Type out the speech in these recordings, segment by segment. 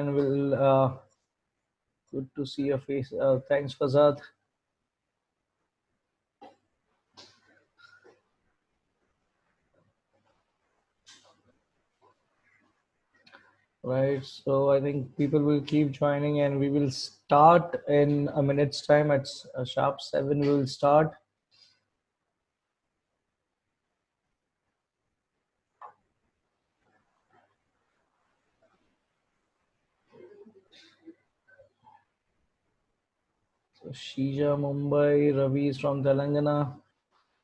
and will good to see your face. Thanks, Fazad. Right, so I think people will keep joining, and we will start in a minute's time. At sharp 7, we will start. So Shija Mumbai, Ravi is from Telangana.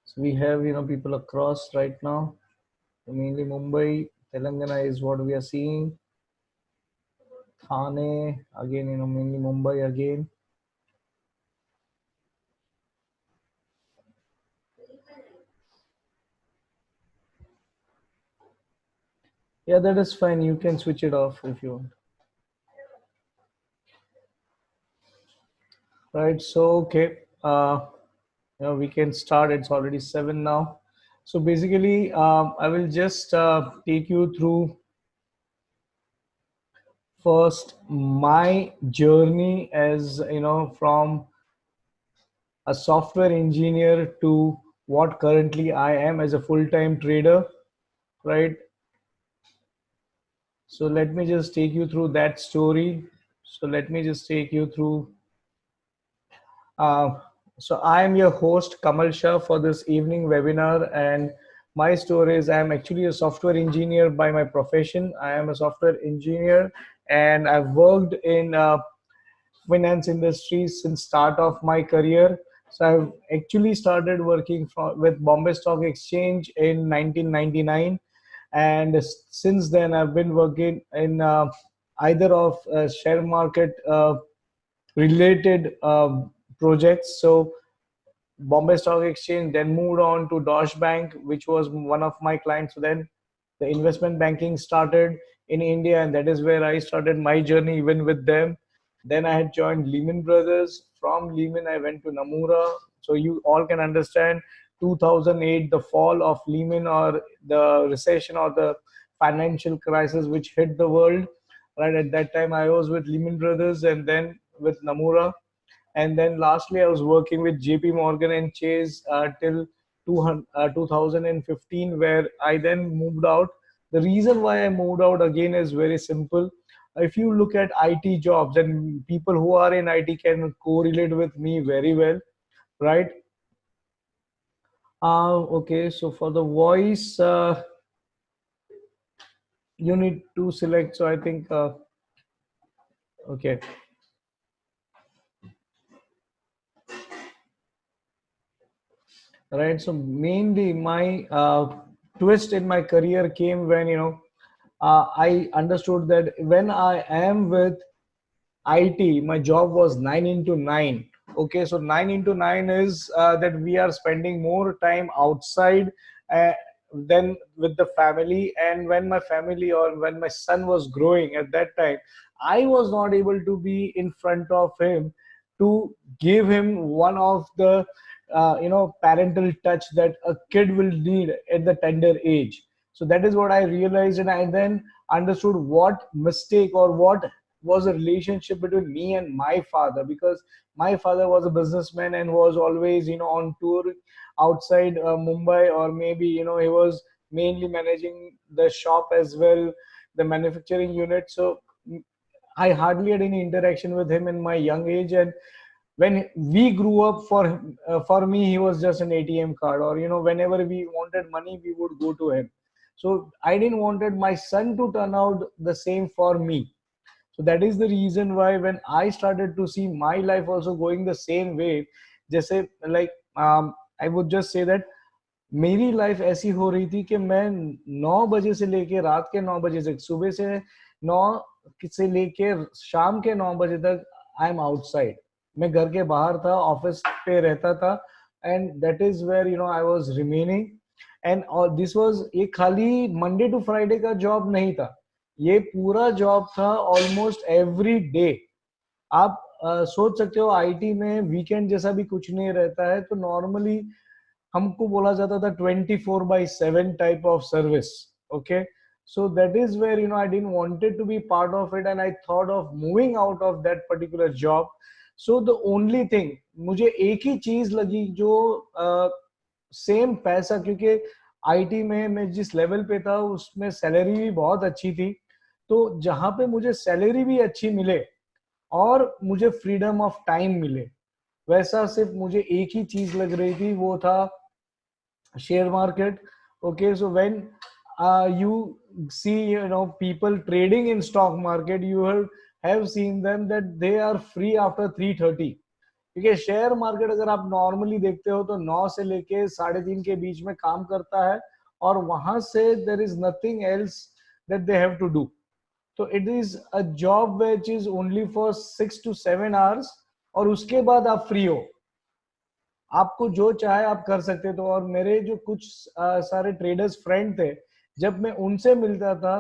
So we have people across right now. So mainly Mumbai, Telangana is what we are seeing. Thane again, mainly Mumbai again. Yeah, that is fine. You can switch it off if you want. Right. So okay. We can start. It's already 7 now. So basically, I will just take you through first my journey as from a software engineer to what currently I am as a full-time trader, right? So let me just take you through that story. So let me just take you through. Uh, so I am your host Kamal Shah for this evening webinar, and my story is I am actually a software engineer by my profession. I am a software engineer, and I've worked in finance industry since start of my career. So I've actually started working with Bombay Stock Exchange in 1999, and since then I've been working in either of share market related projects. So Bombay Stock Exchange, then moved on to Deutsche Bank, which was one of my clients. So then the investment banking started in India, and that is where I started my journey even with them. Then I had joined Lehman Brothers. From Lehman, I went to Nomura. So you all can understand 2008, the fall of Lehman, or the recession, or the financial crisis which hit the world. Right at that time, I was with Lehman Brothers and then with Nomura, and then lastly I was working with JP Morgan and Chase till 2015, where I then moved out. The reason why I moved out again is very simple. If you look at IT jobs, and people who are in IT can correlate with me very well, right? Okay, so for the voice, you need to select. So I think, okay. Right, so mainly my twist in my career came when I understood that when I am with IT, my job was 9 into 9. Okay, so 9 into 9 is that we are spending more time outside uh, than with the family. And when my family, or when my son was growing at that time, I was not able to be in front of him to give him one of the parental touch that a kid will need at the tender age. So that is what I realized, and I then understood what mistake or what was a relationship between me and my father, because my father was a businessman and was always on tour outside Mumbai, or maybe he was mainly managing the shop as well, the manufacturing unit. So I hardly had any interaction with him in my young age. And when we grew up, for me he was just an ATM card, or whenever we wanted money we would go to him. So I didn't wanted my son to turn out the same for me. So that is the reason why when I started to see my life also going the same way, जैसे like I would just say that मेरी life ऐसी हो रही थी कि मैं 9 बजे से लेके रात के 9 बजे तक, सुबह से 9 से लेके शाम के 9 बजे तक आई एम आउटसाइड. मैं घर के बाहर था, ऑफिस पे रहता था, and that is where I was remaining. And और दिस वाज, ये खाली मंडे टू फ्राइडे का जॉब नहीं था, ये पूरा जॉब था ऑलमोस्ट एवरी डे. आप सोच सकते हो आईटी में वीकेंड जैसा भी कुछ नहीं रहता है. तो नॉर्मली हमको बोला जाता था 24/7 type of service. Okay, So that is where I didn't wanted to be part of it, and I thought of moving out of that particular job. So the only thing, मुझे एक ही चीज लगी जो same पैसा, क्योंकि IT में मैं जिस लेवल पे था उसमें सैलरी भी बहुत अच्छी थी, तो जहां पे मुझे सैलरी भी अच्छी मिले और मुझे फ्रीडम ऑफ टाइम मिले, वैसा सिर्फ मुझे एक ही चीज लग रही थी, वो था share market. Okay, so when you see people trading in stock market, you have seen them that they are free after 3:30, क्योंकि शेयर मार्केट अगर आप नॉर्मली देखते हो तो 9 से लेके 3:30 के बीच में काम करता है, और वहां से there is nothing else that they have to do. तो it is a job which is only for 6 to 7 hours, और उसके बाद आप फ्री हो, आपको जो चाहे आप कर सकते. तो और मेरे जो कुछ सारे ट्रेडर्स फ्रेंड थे, जब मैं उनसे मिलता था,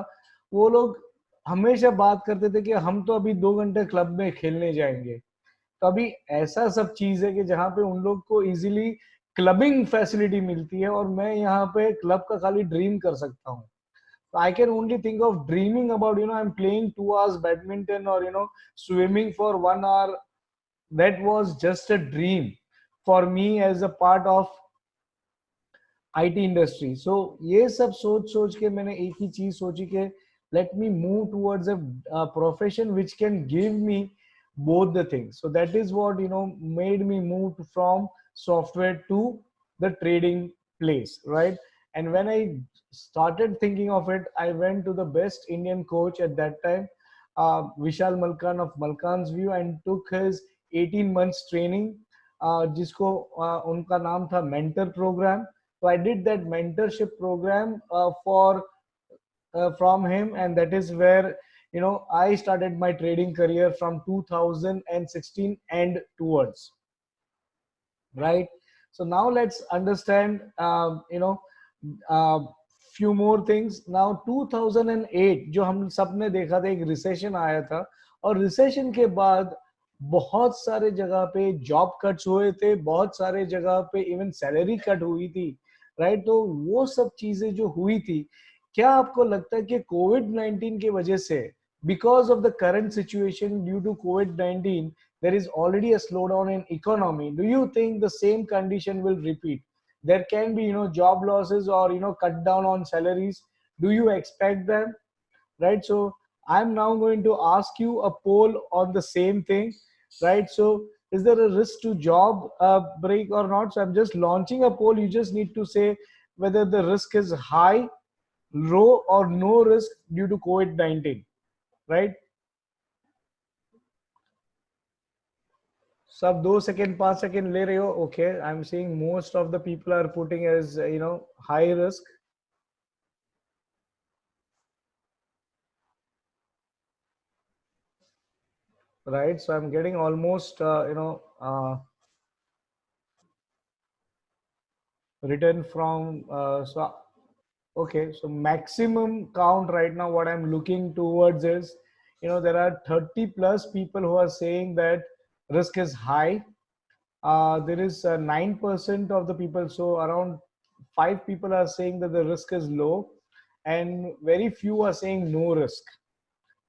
वो लोग हमेशा बात करते थे कि हम तो अभी 2 घंटे क्लब में खेलने जाएंगे. तो अभी ऐसा सब चीज है कि जहाँ पे उन लोग को इजीली क्लबिंग फैसिलिटी मिलती है, और मैं यहाँ पे क्लब का खाली ड्रीम कर सकता हूँ. So I can only think of dreaming about, I'm playing 2 hours badminton, or swimming for 1 hour. That was just a dream for me as a part of IT industry. So ये सब सोच सोच के मैंने एक ही चीज सोची कि let me move towards a profession which can give me both the things. So that is what made me move from software to the trading place, right? And when I started thinking of it, I went to the best Indian coach at that time, Vishal Malkan of Malkan's View, and took his 18 months training, जिसको उनका नाम था mentor program. So I did that mentorship program for from him, and that is where I started my trading career from 2016 and towards, right? So now let's understand uh, few more things. Now 2008 जो हम सब ने देखा था, एक recession आया था, और रिसेशन के बाद बहुत सारे जगह पे जॉब कट्स हुए थे, बहुत सारे जगह पे इवन सैलरी कट हुई थी, राइट? तो वो सब चीजें जो हुई थी, क्या आपको लगता है कि कोविड 19 की वजह से, because of the current situation due to covid 19, there is already a slowdown in economy, do you think the same condition will repeat? There can be job losses, or cut down on salaries. Do you expect them? Right? So I'm now going to ask you a poll on the same thing, right? So is there a risk to job break or not? So I'm just launching a poll. You just need to say whether the risk is high, low, or no risk due to COVID-19, right? सब 2 second 5 second ले रहे हो? Okay, I am seeing most of the people are putting as high risk. Right, so I'm getting almost written from so okay, so maximum count right now what I'm looking towards is, there are 30 plus people who are saying that risk is high. There is 9% of the people, so around 5 people are saying that the risk is low, and very few are saying no risk,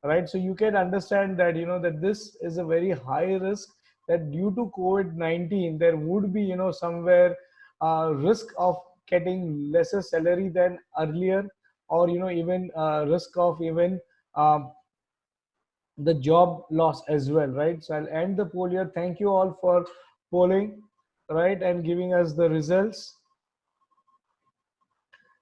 right? So you can understand that that this is a very high risk, that due to COVID-19 there would be somewhere risk of getting lesser salary than earlier, or even risk of even the job loss as well, right? So I'll end the poll here. Thank you all for polling, right, and giving us the results.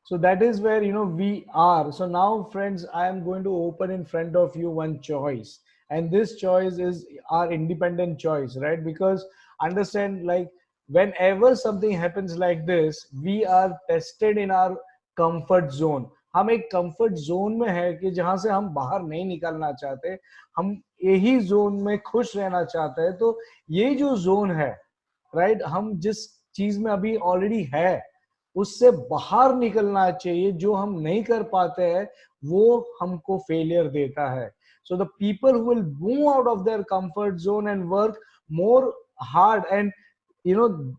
So that is where we are. So now friends, I am going to open in front of you one choice, and this choice is our independent choice, right? Because understand, like, whenever something happens like this, we are tested in our comfort zone. हम एक comfort zone में है कि जहां से हम बाहर नहीं निकलना चाहते, हम यही जोन में खुश रहना चाहते हैं. तो ये जो जोन है, राइट, हम जिस चीज में अभी ऑलरेडी है उससे बाहर निकलना चाहिए. जो हम नहीं कर पाते हैं वो हमको फेलियर देता है. So the people who will move out of their comfort zone and work more hard, and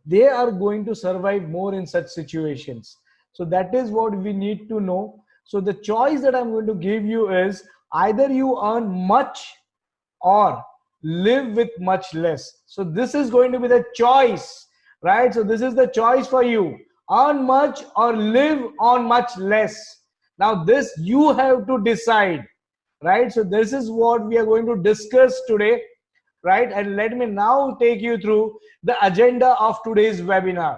they are going to survive more in such situations. So that is what we need to know. So the choice that I'm going to give you is either you earn much or live with much less. So this is going to be the choice, right? So this is the choice for you: earn much or live on much less. Now this you have to decide, right? So this is what we are going to discuss today, right? And let me now take you through the agenda of today's webinar,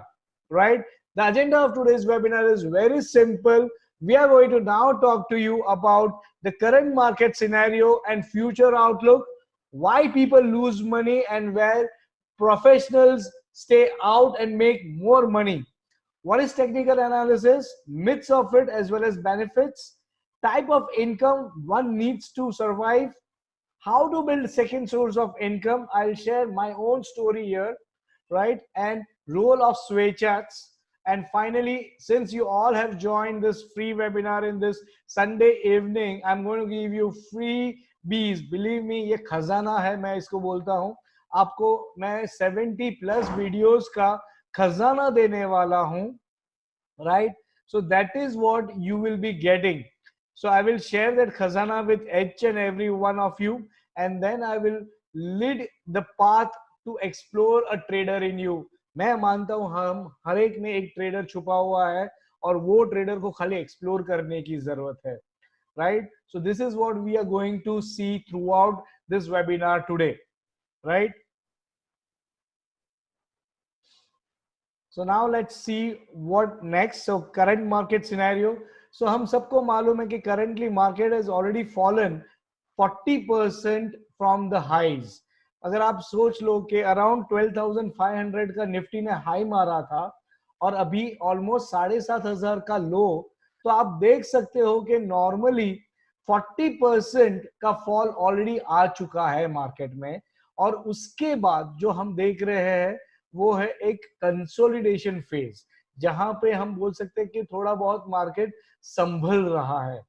right? The agenda of today's webinar is very simple. We are going to now talk to you about the current market scenario and future outlook, why people lose money and where professionals stay out and make more money. What is technical analysis, myths of it as well as benefits, type of income one needs to survive, how to build second source of income. I'll share my own story here, right? And role of sway chats. And finally, since you all have joined this free webinar in this Sunday evening, I'm going to give you free bees. Believe me, ये खजाना है, मैं इसको बोलता हूँ आपको. मैं 70+ videos का खजाना देने वाला हूँ, right? So that is what you will be getting. So I will share that khazana with each and every one of you, and then I will lead the path to explore a trader in you. मैं मानता हूं हम हर एक में एक trader छुपा हुआ है और वो ट्रेडर को खाली एक्सप्लोर करने की जरूरत है, right? So this is what we are going to see throughout this webinar today, right? So now let's see what next. So current market scenario. So हम सबको मालूम है कि currently market has already fallen 40% from the highs. अगर आप सोच लो कि around 12,500 का निफ्टी ने हाई मारा था और अभी ऑलमोस्ट 7,500 का लो, तो आप देख सकते हो कि नॉर्मली 40% का फॉल ऑलरेडी आ चुका है मार्केट में. और उसके बाद जो हम देख रहे हैं वो है एक कंसोलिडेशन फेज, जहां पे हम बोल सकते हैं कि थोड़ा बहुत मार्केट संभल रहा है,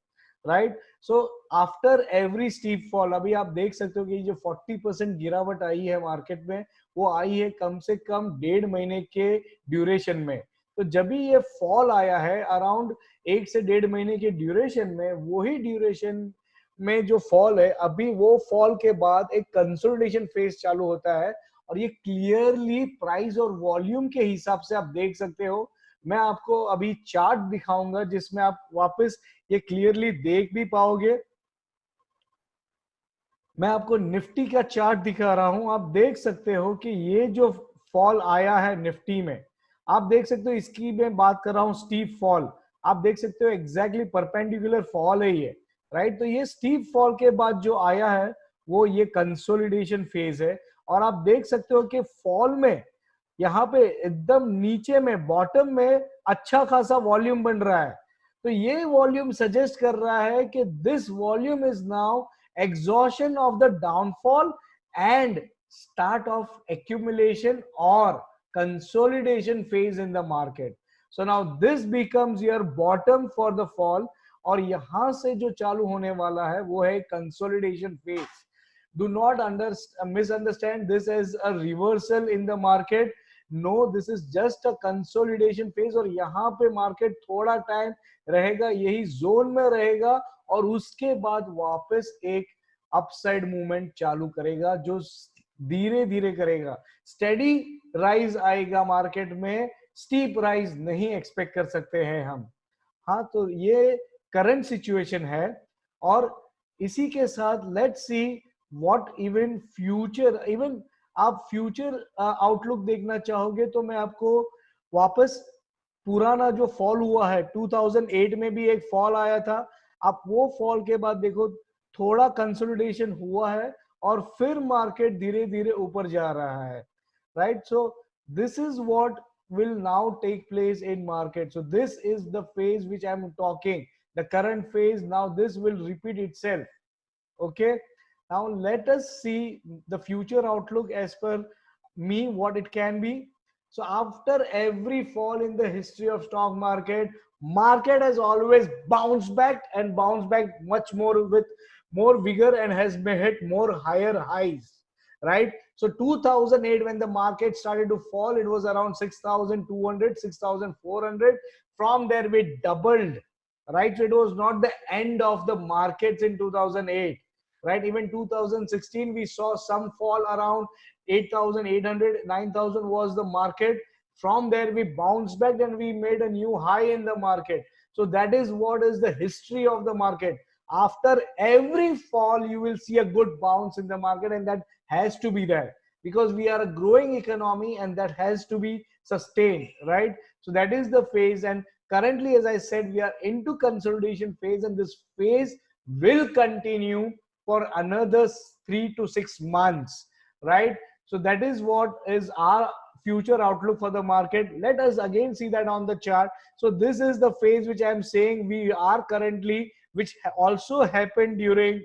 right? So after every steep fall, अभी आप देख सकते हो कि जो 40% गिरावट आई है मार्केट में, वो आई है कम से कम 1.5 महीने के ड्यूरेशन में. तो जब भी ये फॉल आया है अराउंड 1 से 1.5 महीने के ड्यूरेशन में, वही ड्यूरेशन में जो फॉल है, अभी वो फॉल के बाद एक कंसोलिडेशन फेज चालू होता है. और ये क्लियरली प्राइस और वॉल्यूम के हिसाब से आप देख सकते हो. मैं आपको अभी चार्ट दिखाऊंगा जिसमें आप वापस ये क्लियरली देख भी पाओगे. मैं आपको निफ्टी का चार्ट दिखा रहा हूं. आप देख सकते हो कि ये जो फॉल आया है निफ्टी में, आप देख सकते हो, इसकी मैं बात कर रहा हूं स्टीप फॉल. आप देख सकते हो एग्जैक्टली परपेंडिकुलर फॉल है ये, राइट? तो ये स्टीप फॉल के बाद जो आया है वो ये कंसोलिडेशन फेज है. और आप देख सकते हो कि फॉल में यहाँ पे एकदम नीचे में बॉटम में अच्छा खासा वॉल्यूम बन रहा है. तो ये वॉल्यूम सजेस्ट कर रहा है कि this volume is now exhaustion of the downfall and start of accumulation or consolidation phase in the market. So now this becomes your bottom for the fall, और यहां से जो चालू होने वाला है वो है consolidation phase. Do not misunderstand this as a reversal in the market. No, this is just a consolidation phase. और यहाँ पे मार्केट थोड़ा टाइम रहेगा, यही जोन में रहेगा, और उसके बाद वापस एक अपसाइड मूवमेंट चालू करेगा जो धीरे धीरे करेगा. स्टेडी राइज आएगा मार्केट में, स्टीप राइज नहीं एक्सपेक्ट कर सकते हैं हम. हाँ, तो ये करंट सिचुएशन है. और इसी के साथ let's see what even future, even आप फ्यूचर आउटलुक देखना चाहोगे तो मैं आपको वापस पुराना जो फॉल हुआ है 2008 में भी एक फॉल आया था. आप वो फॉल के बाद देखो थोड़ा कंसोलिडेशन हुआ है और फिर मार्केट धीरे धीरे ऊपर जा रहा है, right? So this is what will now take place in market. So this is the phase which I'm talking, the current phase. Now this will repeat itself. Okay, now let us see the future outlook as per me what it can be. So after every fall in the history of stock market has always bounced back and bounced back much more with more vigor and has hit more higher highs, right? So 2008 when the market started to fall, it was around 6,200, 6,400. From there we doubled, right? So it was not the end of the markets in 2008, right? Even 2016 we saw some fall around 8,800, 9,000 was the market. From there we bounced back and we made a new high in the market. So that is what is the history of the market. After every fall you will see a good bounce in the market, and that has to be there because we are a growing economy and that has to be sustained, right? So that is the phase. And currently, as I said, we are into consolidation phase, and this phase will continue for another 3 to 6 months, right? So that is what is our future outlook for the market. Let us again see that on the chart. So this is the phase which I am saying we are currently, which also happened during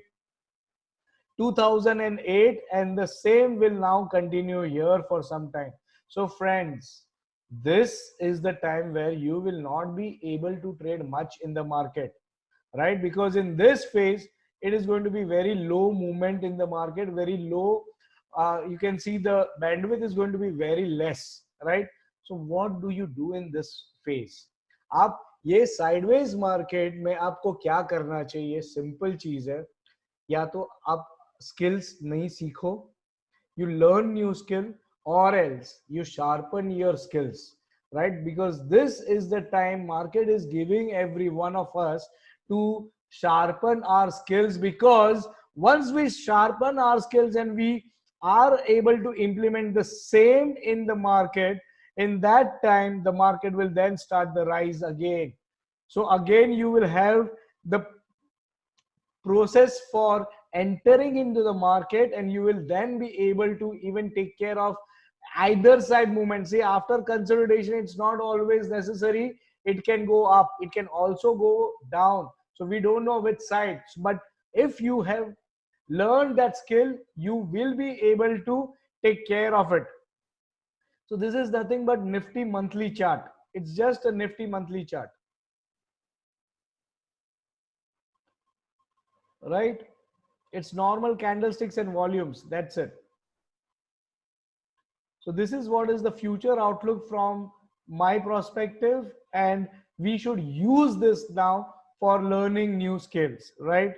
2008, and the same will now continue here for some time. So friends, this is the time where you will not be able to trade much in the market, right? Because in this phase it is going to be very low movement in the market, very low. You can see the bandwidth is going to be very less, right? So what do you do in this phase? आप ये sideways market में आपको क्या करना चाहिए? Simple चीज है, या तो आप skills नहीं सीखो, you learn new skill, or else you sharpen your skills, right? Because this is the time market is giving every one of us to sharpen our skills, because once we sharpen our skills and we are able to implement the same in the market, in that time the market will then start the rise again. So again you will have the process for entering into the market, and you will then be able to even take care of either side movement. See, after consolidation it's not always necessary, it can go up, it can also go down, so we don't know which side. But if you have learned that skill, you will be able to take care of it. So this is nothing but Nifty monthly chart. It's just a Nifty monthly chart, right? It's normal candlesticks and volumes, that's it. So this is what is the future outlook from my perspective, and we should use this now for learning new skills, right?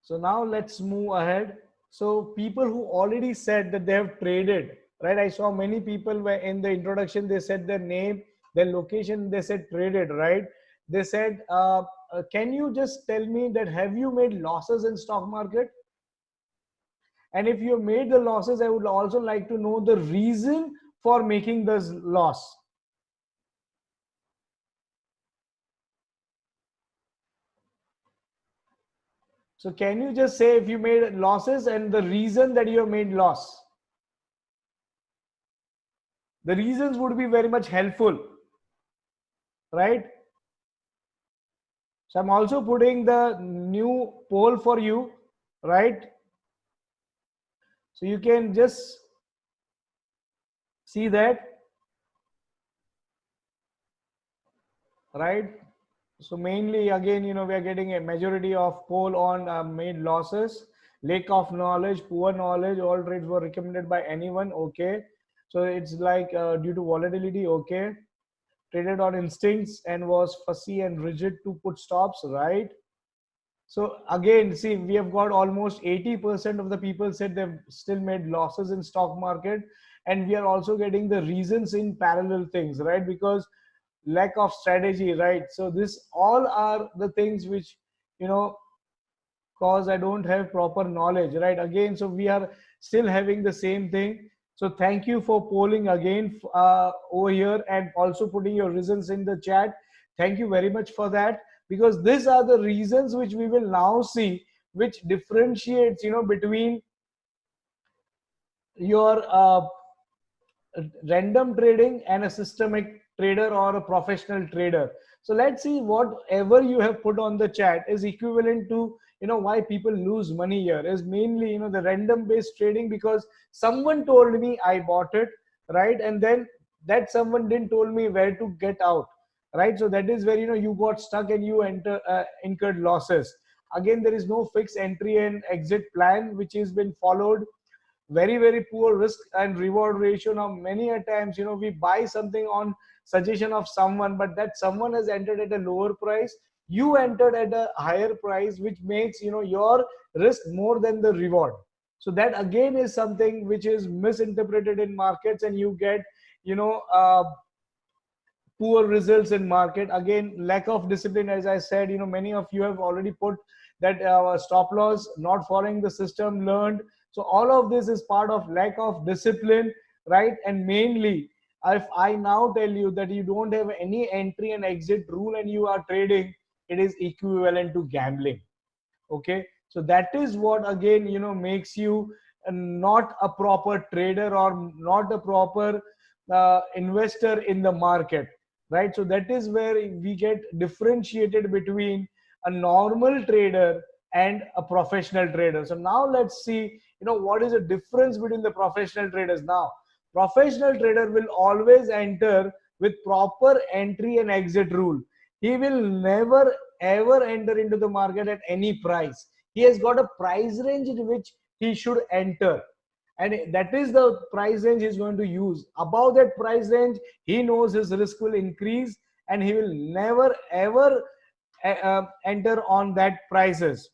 So now let's move ahead. So people who already said that they have traded, right? I saw many people were in the introduction, they said their name, their location, they said traded, right? They said, can you just tell me that have you made losses in stock market? And if you made the losses, I would also like to know the reason for making this loss. So can you just say if you made losses and the reason that you have made loss? The reasons would be very much helpful, right? So I'm also putting the new poll for you, right? So you can just see that, right? So mainly again, we are getting a majority of poll on made losses, lack of knowledge, poor knowledge, all trades were recommended by anyone, okay? So it's like due to volatility, okay? Traded on instincts and was fussy and rigid to put stops, right? So again, see, we have got almost 80% of the people said they've still made losses in stock market, and we are also getting the reasons in parallel things, right? Because lack of strategy, right? So this all are the things which, you know cause I don't have proper knowledge, right? Again, so we are still having the same thing. So thank you for polling again over here and also putting your reasons in the chat. Thank you very much for that, because these are the reasons which we will now see, which differentiates, between your random trading and a systemic trader or a professional trader. So let's see, whatever you have put on the chat is equivalent to, why people lose money here is mainly, the random based trading, because someone told me I bought it, right? And then that someone didn't told me where to get out, right? So that is where, you got stuck and you incurred losses. Again, there is no fixed entry and exit plan which has been followed. very poor risk and reward ratio. Now many a times, we buy something on suggestion of someone, but that someone has entered at a lower price, you entered at a higher price, which makes your risk more than the reward. So that again is something which is misinterpreted in markets, and you get you know uh, poor results in market. Again, lack of discipline, as I said, many of you have already put that stop loss, not following the system learned. So all of this is part of lack of discipline, right? And mainly, if I now tell you that you don't have any entry and exit rule and you are trading, it is equivalent to gambling. Okay, so that is what again makes you not a proper trader or not a proper investor in the market, right? So that is where we get differentiated between a normal trader and a professional trader. So now let's see, what is the difference between the professional traders. Now, professional trader will always enter with proper entry and exit rule. He will never ever enter into the market at any price. He has got a price range in which he should enter, and that is the price range he's going to use. Above that price range, he knows his risk will increase, and he will never ever enter on that prices,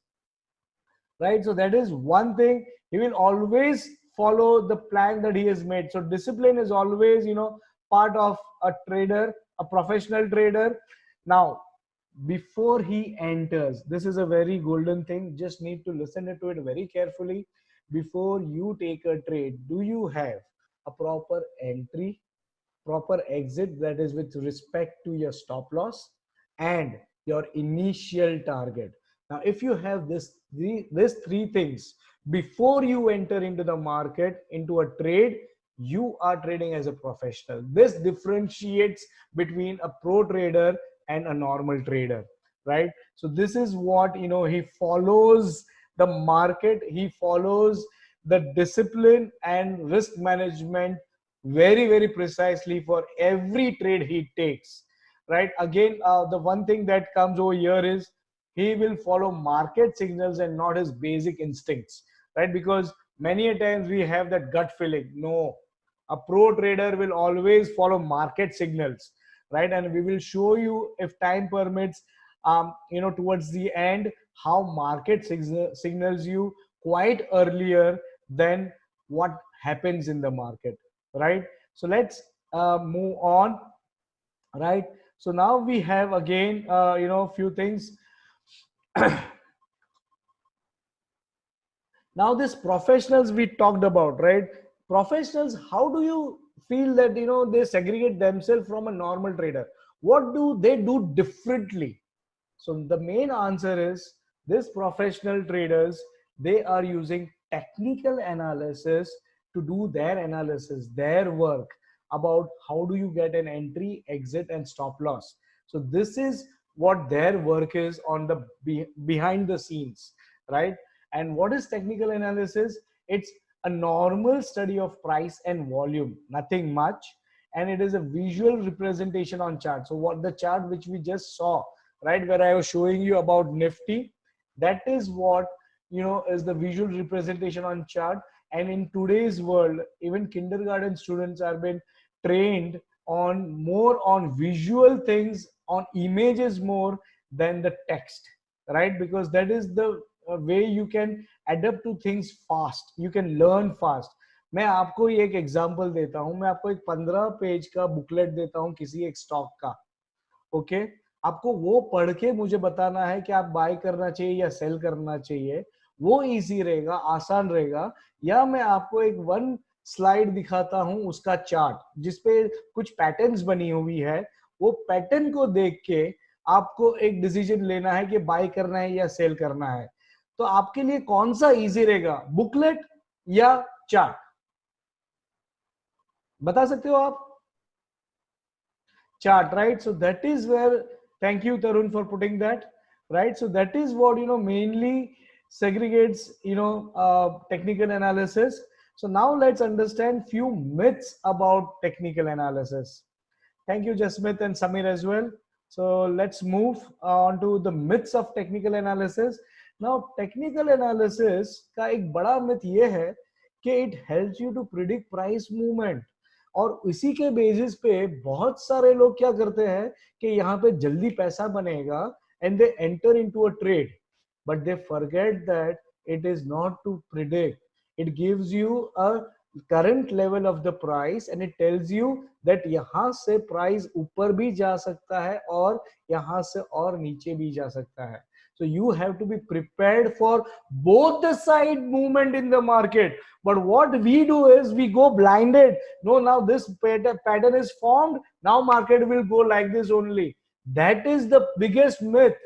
right? So that is one thing. He will always follow the plan that he has made. So discipline is always part of a trader, a professional trader. Now, before he enters, this is a very golden thing, just need to listen to it very carefully. Before you take a trade, do you have a proper entry, proper exit, that is with respect to your stop loss and your initial target? Now if you have these three things before you enter into the market, into a trade, you are trading as a professional. This differentiates between a pro trader and a normal trader, right? So this is what he follows the market, he follows the discipline and risk management very precisely for every trade he takes, right? Again, the one thing that comes over here is he will follow market signals and not his basic instincts, right? Because many a times we have that gut feeling. No, a pro trader will always follow market signals, right? And we will show you, if time permits, towards the end, how market signals you quite earlier than what happens in the market, right? So let's move on, right? So now we have again few things. Now this professionals we talked about, right? Professionals, how do you feel that they segregate themselves from a normal trader? What do they do differently? So the main answer is, this professional traders, they are using technical analysis to do their analysis, their work about how do you get an entry, exit, and stop loss. So this is what their work is on the behind the scenes, right? And what is technical analysis? It's a normal study of price and volume, nothing much, and it is a visual representation on chart. So what the chart which we just saw, right, where I was showing you about Nifty, that is what is the visual representation on chart. And in today's world, even kindergarten students are being trained on more on visual things, on images more than the text, right? Because that is the way you can adapt to things fast, you can learn fast. मैं आपको एक example देता हूं, मैं आपको एक 15 page का booklet देता हूं किसी एक स्टॉक का, ओके? आपको वो पढ़ के मुझे बताना है कि आप बाय करना चाहिए या सेल करना चाहिए, वो इजी रहेगा, आसान रहेगा। या मैं आपको एक वन स्लाइड दिखाता हूं उसका चार्ट, जिसपे कुछ पैटर्न्स बनी हुई है, वो पैटर्न को देख के आपको एक डिसीजन लेना है कि बाय करना है या सेल करना है। तो आपके लिए कौन सा इजी रहेगा, बुकलेट या चार्ट? बता सकते हो आप? Chart, right? So that is where, thank you Tarun for putting that, right? So that is what mainly segregates technical analysis. So now let's understand few myths about technical analysis. Thank you Jasmith and Samir as well. So let's move on to the myths of technical analysis. Now technical analysis का एक बड़ा myth ये है कि it helps you to predict price movement. और इसी के basis पे बहुत सारे लोग क्या करते हैं कि यहाँ पे जल्दी पैसा बनेगा and they enter into a trade, but they forget that it is not to predict, it gives you a current level of the price and it tells you that यहाँ से प्राइस ऊपर भी जा सकता है और यहाँ से और नीचे भी जा सकता है। So you have to be prepared for both the side movement in the market. But what we do is we go blinded. No, now this pattern is formed. Now market will go like this only. That is the biggest myth.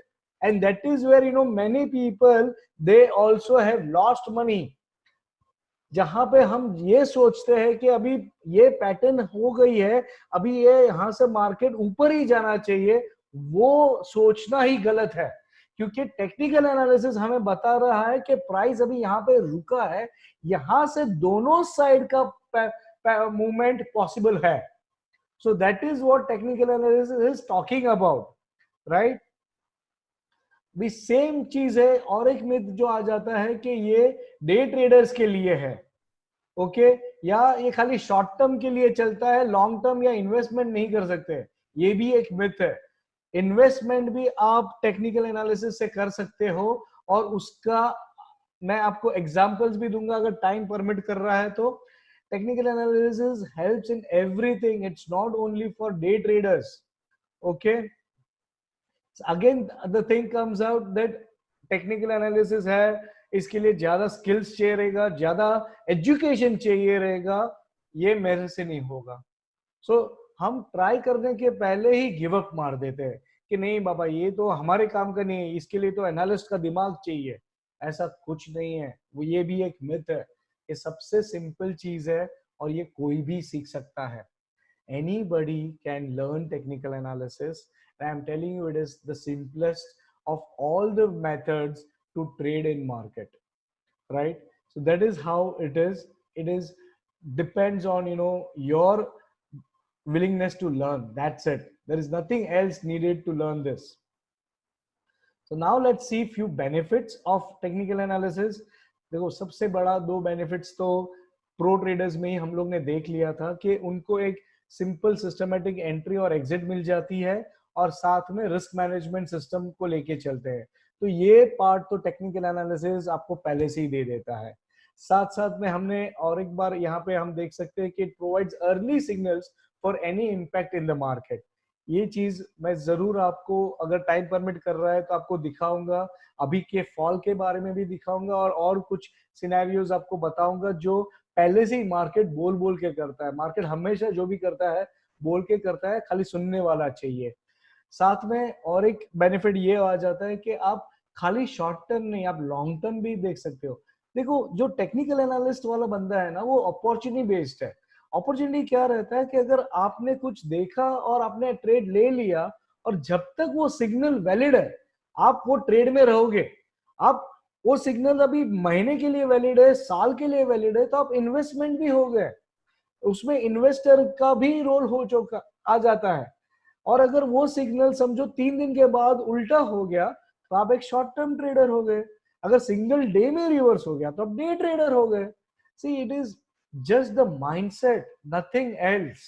And that is where, many people, they also have lost money. जहां पे हम ये सोचते हैं कि अभी ये pattern हो गई है, अभी ये यहां से मार्केट ऊपर ही जाना चाहिए, वो सोचना ही गलत है। क्योंकि टेक्निकल एनालिसिस हमें बता रहा है कि प्राइस अभी यहाँ पे रुका है, यहां से दोनों साइड का मूवमेंट पॉसिबल है। सो that is what technical analysis is talking about, right. भी सेम चीज है, और एक मिथ जो आ जाता है कि ये डे ट्रेडर्स के लिए है, ओके, या ये खाली शॉर्ट टर्म के लिए चलता है, लॉन्ग टर्म या इन्वेस्टमेंट नहीं कर सकते, ये भी एक मिथ है। इन्वेस्टमेंट भी आप टेक्निकल एनालिसिस से कर सकते हो, और उसका मैं आपको एग्जांपल्स भी दूंगा अगर टाइम परमिट कर रहा है तो। Technical analysis helps in everything, it's not only for day traders, okay. Again the thing comes out that technical analysis है, इसके लिए ज्यादा स्किल्स चाहिए रहेगा, ज्यादा एजुकेशन चाहिए रहेगा, ये मेरे से नहीं होगा। सो हम ट्राई करने के पहले ही गिव अप मार देते हैं कि नहीं बाबा ये तो हमारे काम का नहीं है, इसके लिए तो एनालिस्ट का दिमाग चाहिए। ऐसा कुछ नहीं है, वो ये भी एक मिथ है। ये सबसे सिंपल चीज है और ये कोई भी सीख सकता है। Anybody can learn technical analysis, and I'm telling you it is the simplest of all the methods to trade in market, right? So that is how it is. It is depends on your willingness to learn. That's it. There is nothing else needed to learn this. So now let's see few benefits of technical analysis. देखो सबसे बड़ा दो benefits तो pro traders में ही हम लोग ने देख लिया था कि उनको एक सिंपल सिस्टमेटिक एंट्री और एग्जिट मिल जाती है, और साथ में रिस्क मैनेजमेंट सिस्टम को लेके चलते हैं। तो ये पार्ट तो टेक्निकल एनालिसिस आपको पहले से ही दे देता है। साथ साथ में हमने और एक बार यहाँ पे हम देख सकते हैं कि it provides early signals for any impact in the market. ये चीज मैं जरूर आपको अगर टाइम परमिट कर रहा है तो आपको दिखाऊंगा, अभी के फॉल के बारे में भी दिखाऊंगा, और कुछ सिनेरियोज आपको बताऊंगा जो पहले से ही मार्केट बोल बोल के करता है। मार्केट हमेशा जो भी करता है बोल के करता है, खाली सुनने वाला चाहिए। साथ में और एक बेनिफिट ये आ जाता है कि आप खाली शॉर्ट टर्म नहीं, आप लॉन्ग टर्म भी देख सकते हो। देखो जो टेक्निकल एनालिस्ट वाला बंदा है ना, वो अपॉर्चुनिटी बेस्ड है। अपॉर्चुनिटी क्या रहता है कि अगर आपने कुछ देखा और आपने ट्रेड ले लिया, और जब तक वो सिग्नल वैलिड है आप वो ट्रेड में रहोगे। आप वो सिग्नल अभी महीने के लिए वैलिड है, साल के लिए वैलिड है, तो आप इन्वेस्टमेंट भी हो गए, उसमें इन्वेस्टर का भी रोल हो चुका आ जाता है। और अगर वो सिग्नल समझो 3 दिन के बाद उल्टा हो गया तो आप एक शॉर्ट टर्म ट्रेडर हो गए। अगर सिंगल डे में रिवर्स हो गया तो आप डे ट्रेडर हो गए। See it is just the mindset, nothing else,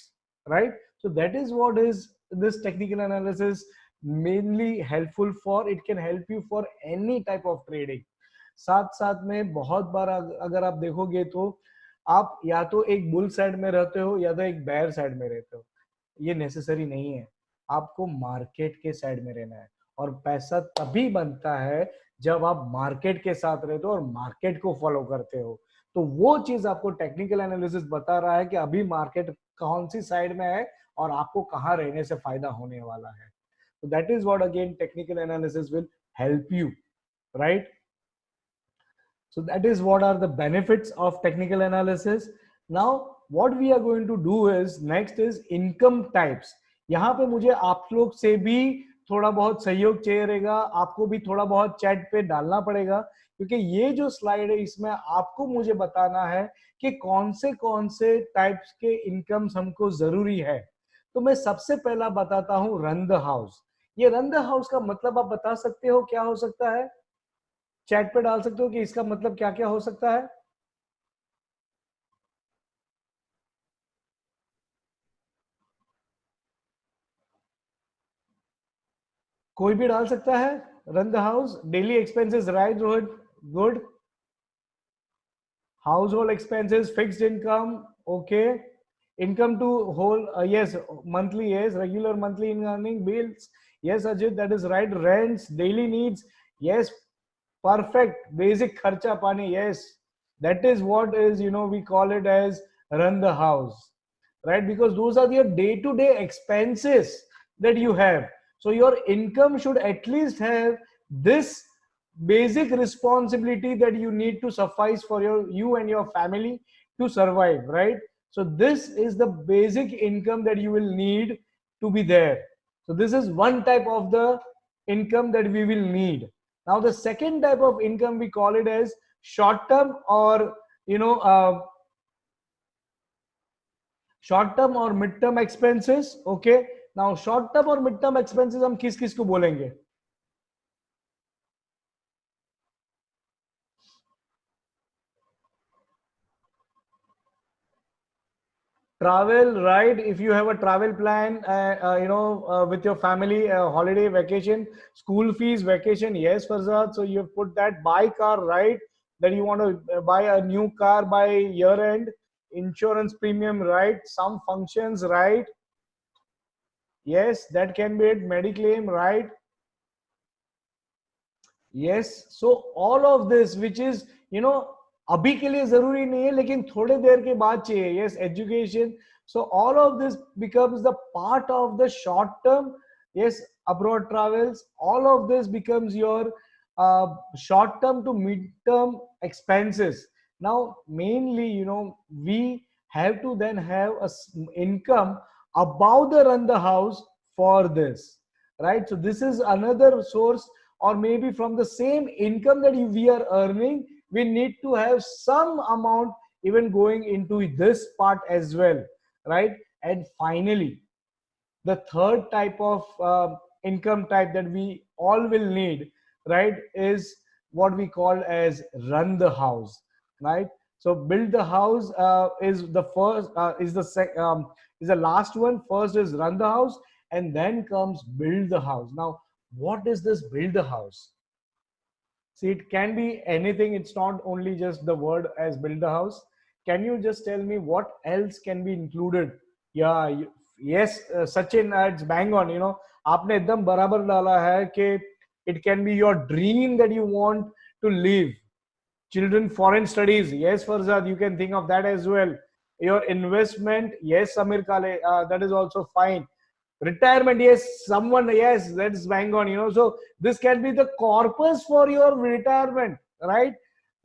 right? So that is what is this technical analysis mainly helpful for. It can help you for any type of trading. साथ साथ में बहुत बार अगर आप देखोगे तो आप या तो एक बुल साइड में रहते हो या तो एक बेयर साइड में रहते हो, ये नेसेसरी नहीं है। आपको मार्केट के साइड में रहना है, और पैसा तभी बनता है जब आप मार्केट के साथ रहते हो और मार्केट को फॉलो करते हो। तो वो चीज आपको टेक्निकल एनालिसिस बता रहा है कि अभी मार्केट कौन सी साइड में है और आपको कहां रहने से फायदा होने वाला है। तो that is what again technical analysis will help you, right? So that is what are the benefits of technical analysis. Now what we are going to do is next is income types. यहाँ पे मुझे आप लोग से भी थोड़ा बहुत सहयोग चाहिए रहेगा, आपको भी थोड़ा बहुत चैट पे डालना पड़ेगा, क्योंकि ये जो स्लाइड है इसमें आपको मुझे बताना है कि कौन से टाइप्स के इनकम्स हमको जरूरी है। तो मैं सबसे पहला बताता हूँ रन द हाउस। ये रन द हाउस का मतलब आप बता सकते हो क्या हो सकता है? चैट पे डाल सकते हो कि इसका मतलब क्या क्या हो सकता है। कोई भी डाल सकता है. Run the house, daily expenses, right Rohit? Good. Household expenses, fixed income, okay. Income to whole, yes. Monthly, yes. Regular monthly incoming bills, yes Ajit, that is right. Rents, daily needs, yes. Perfect. Basic kharcha pani, yes. That is what is, we call it as run the house, right? Because those are your day-to-day expenses that you have. So your income should at least have this basic responsibility that you need to suffice for you and your family to survive, right? So this is the basic income that you will need to be there. So this is one type of the income that we will need. Now the second type of income, we call it as short term or you know uh, short term or mid term expenses. Okay, now short term or mid term expenses हम किस किस को बोलेंगे? Travel, right? If you have a travel plan, with your family, holiday, vacation, school fees, vacation, yes, Farzad. So you have put that. Buy car, right? That you want to buy a new car by year end. Insurance premium, right? Some functions, right? Yes, that can be it. Mediclaim, right? Yes. So all of this which is अभी के लिए जरूरी नहीं है लेकिन थोड़े देर के बाद चाहिए. Yes, education. So all of this becomes the part of the short term. Yes, abroad travels, all of this becomes your short term to mid term expenses. Now mainly, we have to then have income above the run the house for this, right? So this is another source. Or maybe from the same income that we are earning, we need to have some amount even going into this part as well, right? And finally, the third type of income type that we all will need, right, is what we call as run the house, right? So build the house is the first, is the last one. First is run the house, and then comes build the house. Now what is this build the house? See, it can be anything. It's not only just the word as build the house. Can you just tell me what else can be included? Yeah, yes, Sachin, it's bang on. आपने एकदम बराबर डाला है कि it can be your dream that you want to live. Children foreign studies, yes Farzad, you can think of that as well. Your investment, yes Samir Kale, that is also fine. Retirement, yes, someone, yes, that's bang on. So this can be the corpus for your retirement, right?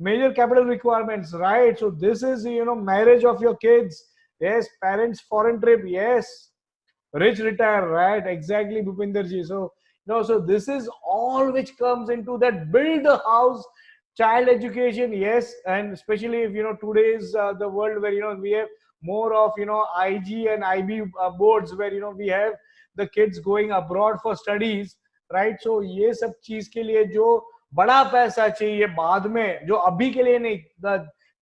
Major capital requirements, right? So this is, marriage of your kids, yes. Parents foreign trip, yes. Rich retire, right? Exactly, Bhupinder ji. So so this is all which comes into that build a house. Child education, yes. And especially if today's the world where we have more of IG and IB boards, where we have the kids going abroad for studies, right? So ये सब चीज के लिए जो बड़ा पैसा चाहिए बाद में, जो अभी के लिए नहीं,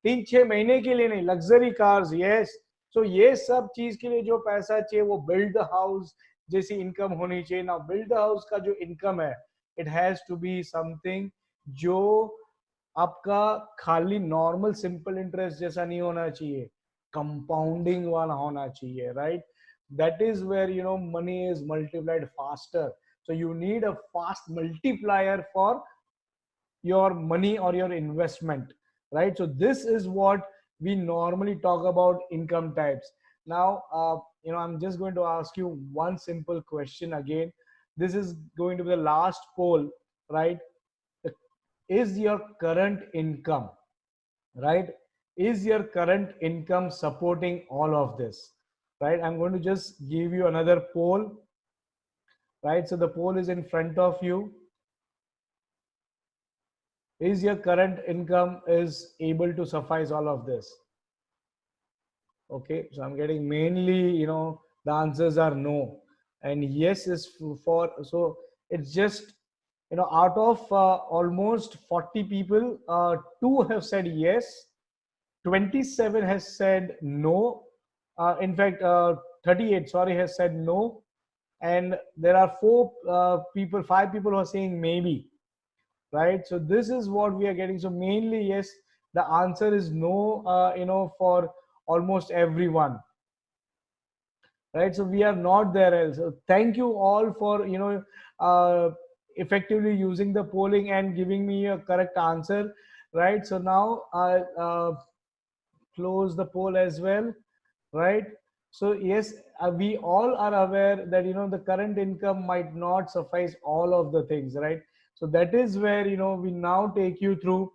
3-6 महीने के लिए नहीं, लग्जरी कार्स, यस. सो ये सब चीज के लिए जो पैसा चाहिए वो बिल्ड द हाउस जैसी इनकम होनी चाहिए. ना बिल्ड द हाउस का जो इनकम है, it has to be something जो आपका खाली नॉर्मल सिंपल इंटरेस्ट जैसा नहीं होना चाहिए, कंपाउंडिंग वाला होना चाहिए, right? That is where money is multiplied faster. So you need a fast multiplier for your money or your investment, right? So this is what we normally talk about income types. Now I'm just going to ask you one simple question again. This is going to be the last poll, right? Is your current income, right, is your current income supporting all of this, right? I'm going to just give you another poll, right? So the poll is in front of you. Is your current income is able to suffice all of this? Okay, so I'm getting mainly the answers are no, and yes is for. So it's just out of almost 40 people, 2 have said yes, 27 has said no. In fact, 38, sorry, has said no. and there are five people who are saying maybe, right? So this is what we are getting. So mainly, yes, the answer is no, for almost everyone, right? So we are not there else. So thank you all for effectively using the polling and giving me a correct answer, right? So now I close the poll as well, right? So yes, we all are aware that the current income might not suffice all of the things, right? So that is where we now take you through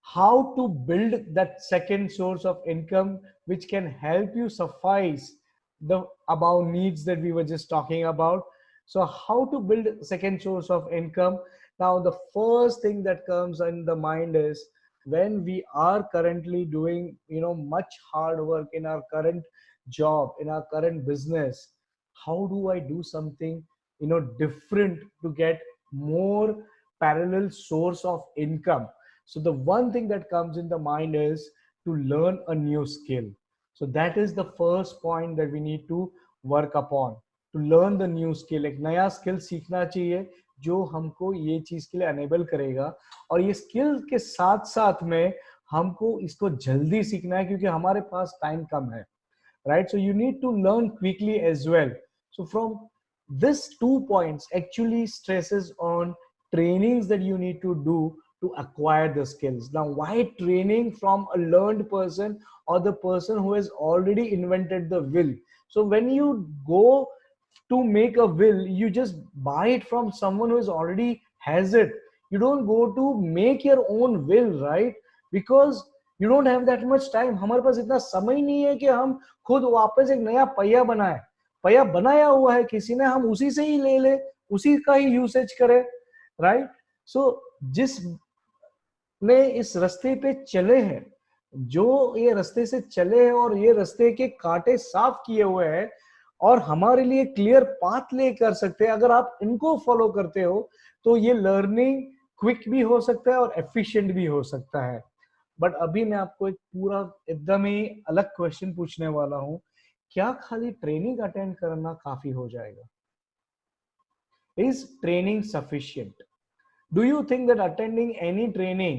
how to build that second source of income which can help you suffice the above needs that we were just talking about. So how to build second source of income? Now the first thing that comes in the mind is, when we are currently doing much hard work in our current job, in our current business, how do I do something different to get more parallel source of income? So the one thing that comes in the mind is to learn a new skill. So that is the first point that we need to work upon, to learn the new skill. एक नया skill सीखना चाहिए जो हमको ये चीज के लिए enable करेगा, और ये skill के साथ साथ में हमको इसको जल्दी सीखना है क्योंकि हमारे पास टाइम कम है, right? So you need to learn quickly as well. So from this 2 points actually stresses on trainings that you need to do to acquire the skills. Now why training from a learned person or the person who has already invented the will? So when you go to make a will, you just buy it from someone who is already has it. You don't go to make your own will, right? Because you don't have that much time. हमारे पास इतना समय नहीं है कि हम खुद वापस एक नया पहिया बनाए. पहिया बनाया हुआ है किसी ने, हम उसी से ही ले ले, उसी का ही यूसेज करें, राइट? सो जिस ने इस रास्ते पे चले हैं, जो ये रास्ते से चले हैं और ये रास्ते के कांटे साफ किए हुए हैं और हमारे लिए क्लियर पाथ ले कर सकते हैं, अगर आप इनको फॉलो करते हो तो ये लर्निंग क्विक भी हो सकता है और एफिशिएंट भी हो सकता है. बट अभी मैं आपको एक पूरा एकदम ही अलग क्वेश्चन पूछने वाला हूं. क्या खाली ट्रेनिंग अटेंड करना काफी हो जाएगा? Is training sufficient? Do you think that attending any training,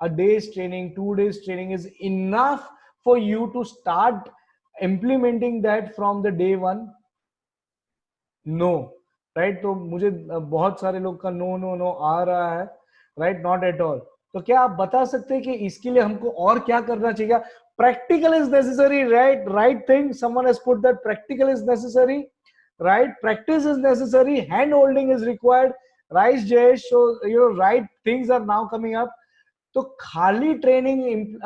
a day's training, 2 days training, is enough for you to start implementing that from the day one? No, right? तो मुझे बहुत सारे लोग का नो नो नो आ रहा है, right? Not at all. तो क्या आप बता सकते हैं कि इसके लिए हमको और क्या करना चाहिए? Practical is necessary, right? Right thing. Someone has put that practical is necessary, right? Practice is necessary. Hand holding is required. Right, Jayesh? So right things are now coming up. तो खाली ट्रेनिंग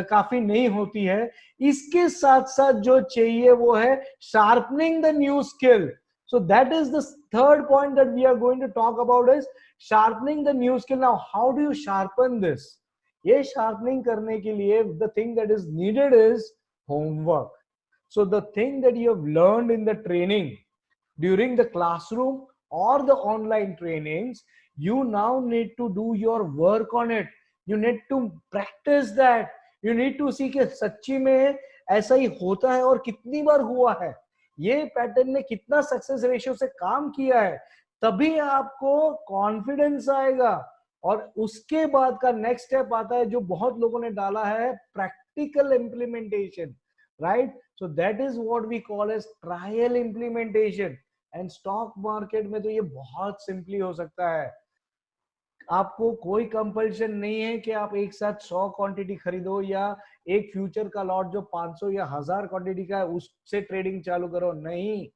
काफी नहीं होती है, इसके साथ साथ जो चाहिए वो है sharpening the new skill. So that is the third point that we are going to talk about, is sharpening the new skill. Now how do you sharpen this? ये sharpening करने के लिए the thing that is needed is homework. So the thing that you have learned in the training during the classroom or the online trainings, you now need to do your work on it. You need to practice that. You need to see कि सच्ची में ऐसा ही होता है और कितनी बार हुआ है, ये पैटर्न ने कितना सक्सेस रेशियो से काम किया है, तभी आपको कॉन्फिडेंस आएगा. और उसके बाद का नेक्स्ट स्टेप आता है जो बहुत लोगों ने डाला है, practical implementation, right? So that is what we call as trial implementation. And stock market में तो ये बहुत सिंपली हो सकता है. आपको कोई कंपल्शन नहीं है कि आप एक साथ 100 क्वांटिटी खरीदो या एक फ्यूचर का लॉट जो 500 या 1000 क्वांटिटी का है उससे ट्रेडिंग चालू करो. नहीं,